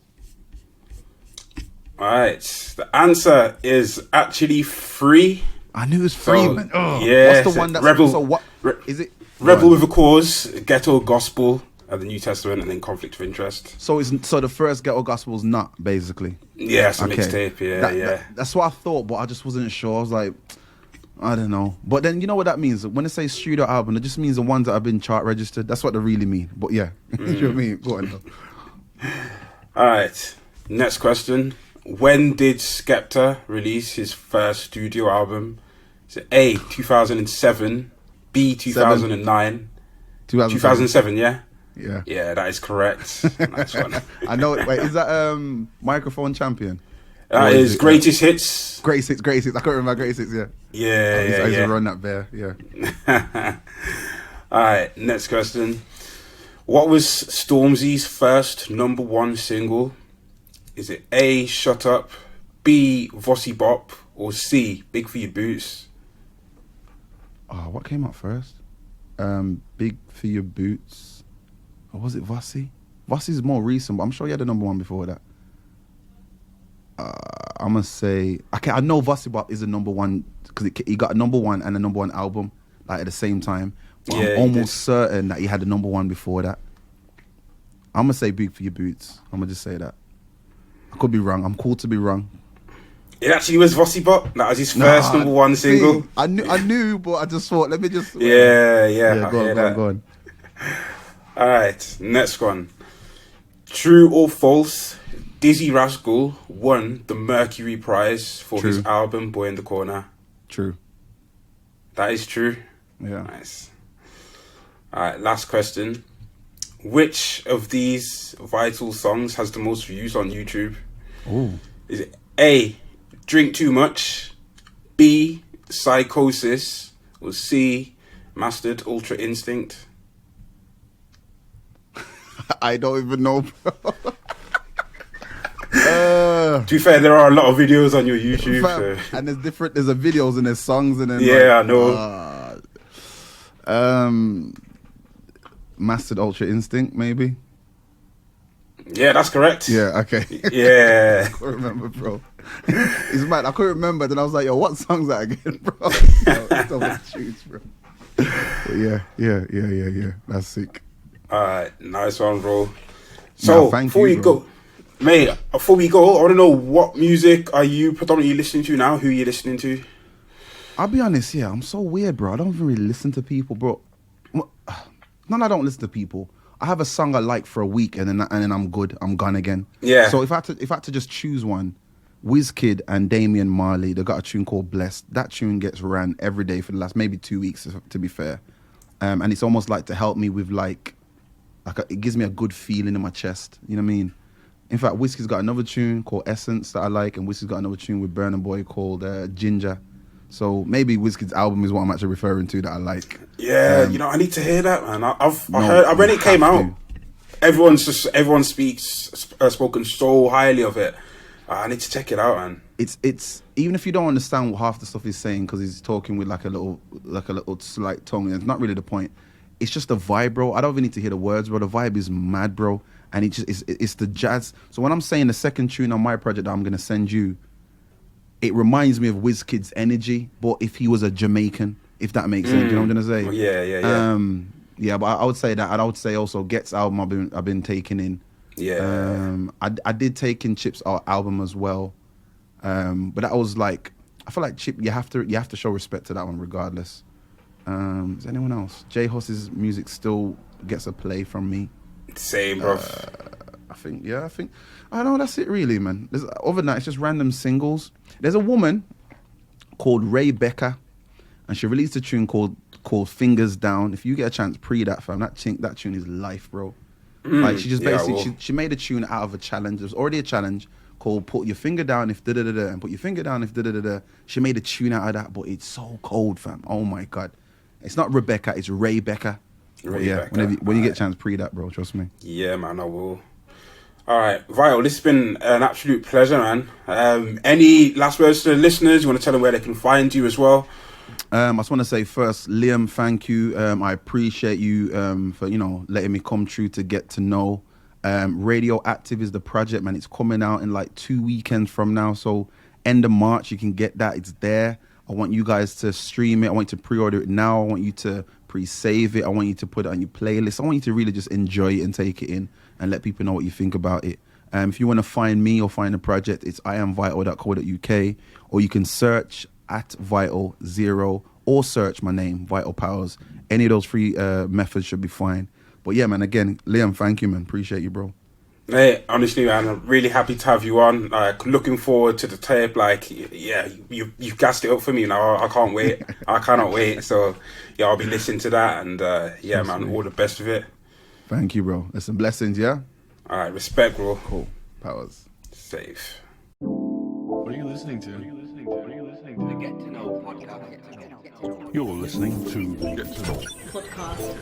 Speaker 4: All right. The answer is actually 3.
Speaker 1: I knew it was 3, man. Oh,
Speaker 4: yeah.
Speaker 1: What's the one that's
Speaker 4: Rebel?
Speaker 1: So what is it?
Speaker 4: Rebel with a Cause, Ghetto Gospel, the New Testament, and then Conflict of Interest.
Speaker 1: So the first Ghetto Gospel's not basically.
Speaker 4: Yeah, it's a
Speaker 1: Okay.
Speaker 4: mixtape. Yeah,
Speaker 1: That's what I thought, but I just wasn't sure. I was like, I don't know. But then you know what that means? When it says studio album, it just means the ones that have been chart registered. That's what they really mean. But yeah, you know what I mean? Go on. Though.
Speaker 4: All right. Next question. When did Skepta release his first studio album? Is it A, 2007, B, 2009, 2007, yeah?
Speaker 1: Yeah.
Speaker 4: Yeah, that is correct. Nice one.
Speaker 1: I know. Wait, is that Microphone Champion?
Speaker 4: That is Greatest Hits.
Speaker 1: Greatest Hits. I can't remember Greatest Hits, yeah.
Speaker 4: Yeah,
Speaker 1: I used
Speaker 4: yeah.
Speaker 1: to run that bear, yeah.
Speaker 4: All right, next question. What was Stormzy's first number 1 single? Is it A, Shut Up, B, Vossi Bop, or C, Big for Your Boots?
Speaker 1: Oh, what came out first? Big for Your Boots. Or was it Vossi? Vossi's more recent, but I'm sure he had a number 1 before that. I'm gonna say, okay, I know Vossi Bop is a number 1 because he got a number 1 and a number 1 album like at the same time. But
Speaker 4: Yeah,
Speaker 1: I'm almost certain that he had a number 1 before that. I'm gonna say Big for Your Boots. I'm gonna just say that. I could be wrong. I'm cool to be wrong.
Speaker 4: It actually was Vossi Bop. That was his first number 1 single.
Speaker 1: See, I knew, but I just thought, let me just.
Speaker 4: Yeah.
Speaker 1: Go on.
Speaker 4: All right, next one. True or false? Dizzy Rascal won the Mercury Prize for his album Boy in the Corner.
Speaker 1: True.
Speaker 4: That is true.
Speaker 1: Yeah.
Speaker 4: Nice. All right, last question. Which of these vital songs has the most views on YouTube?
Speaker 1: Ooh.
Speaker 4: Is it A, Drink Too Much, B, Psychosis, or C, Mastered Ultra Instinct?
Speaker 1: I don't even know, bro.
Speaker 4: To be fair, there are a lot of videos on your YouTube.
Speaker 1: Fam,
Speaker 4: So.
Speaker 1: and there's a videos and there's songs and then
Speaker 4: Yeah, I know.
Speaker 1: Mastered Ultra Instinct, maybe.
Speaker 4: Yeah, that's correct.
Speaker 1: Yeah, okay.
Speaker 4: Yeah.
Speaker 1: I can't remember, bro. It's mad. I couldn't remember. Then I was like, yo, what song's that again, bro? It's all the tunes, bro. But yeah. That's sick.
Speaker 4: Alright, nice one, bro. So,
Speaker 1: Nah, thank
Speaker 4: before
Speaker 1: you,
Speaker 4: we
Speaker 1: bro.
Speaker 4: go, mate, before we go, I want to know what music are you predominantly listening to now? Who are you listening to?
Speaker 1: I'll be honest, yeah, I'm so weird, bro. I don't even really listen to people, bro. None, I don't listen to people. I have a song I like for a week and then I'm good. I'm gone again.
Speaker 4: Yeah.
Speaker 1: So if I had to just choose one, Wizkid and Damian Marley, they got a tune called Blessed. That tune gets ran every day for the last maybe 2 weeks, to be fair. And it's almost like to help me with it gives me a good feeling in my chest. You know what I mean? In fact, Wizkid's got another tune called Essence that I like, and Wizkid's got another tune with Burna Boy called Ginger. So maybe Wizkid's album is what I'm actually referring to that I like.
Speaker 4: Yeah, I need to hear that, man. I
Speaker 1: No,
Speaker 4: heard when
Speaker 1: you
Speaker 4: it came
Speaker 1: have
Speaker 4: out. Everyone spoken so highly of it. I need to check it out, man.
Speaker 1: It's even if you don't understand what half the stuff he's saying because he's talking with like a little slight tongue, it's not really the point. It's just a vibe, bro. I don't even need to hear the words, bro. The vibe is mad, bro. And it's the jazz. So when I'm saying the second tune on my project that I'm gonna send you, it reminds me of Wizkid's energy, but if he was a Jamaican, if that makes sense, you know what I'm gonna say?
Speaker 4: Yeah.
Speaker 1: Yeah, but I would say that, and I would say also Get's album I've been taking in.
Speaker 4: Yeah.
Speaker 1: I did take in Chip's album as well, but that was like, I feel like Chip, you have to show respect to that one regardless. Is anyone else? J Huss's music still gets a play from me.
Speaker 4: Same, bro.
Speaker 1: I think I know that's it really, man. Other than that, it's just random singles. There's a woman called Ray Becker, and she released a tune called Fingers Down. If you get a chance, pre that, fam. That tune is life, bro. Like she just basically she made a tune out of a challenge. There was already a challenge called Put Your Finger Down If Da Da Da Da and Put Your Finger Down If Da Da Da Da. She made a tune out of that, but it's so cold, fam. Oh my god. It's not Rebecca, it's Ray Becker. When you get a chance, pre that, bro. Trust me.
Speaker 4: Yeah, man, I will. All right, Vital, this has been an absolute pleasure, man. Any last words to the listeners? You want to tell them where they can find you as well?
Speaker 1: I just want to say first, Liam, thank you. I appreciate you for letting me come through to get to know. Radioactive is the project, man. It's coming out in like 2 weekends from now. So end of March, you can get that. It's there. I want you guys to stream it. I want you to pre-order it now. I want you to pre-save it. I want you to put it on your playlist. I want you to really just enjoy it and take it in and let people know what you think about it. If you want to find me or find the project, it's iamvital.co.uk, or you can search at Vital Zero or search my name, Vital Powers. Any of those three methods should be fine. But yeah, man, again, Liam, thank you, man. Appreciate you, bro.
Speaker 4: Hey, honestly, man, I'm really happy to have you on. Looking forward to the tape. You've gassed it up for me now. I can't wait. I cannot wait. So, yeah, I'll be listening to that. And, man, all the best with it.
Speaker 1: Thank you, bro. Listen, blessings, yeah?
Speaker 4: All right, respect, bro.
Speaker 1: Cool. Powers.
Speaker 4: Safe.
Speaker 2: What are you listening to?
Speaker 3: The Get to Know podcast.
Speaker 2: You're listening to the Get to Know
Speaker 3: Podcast.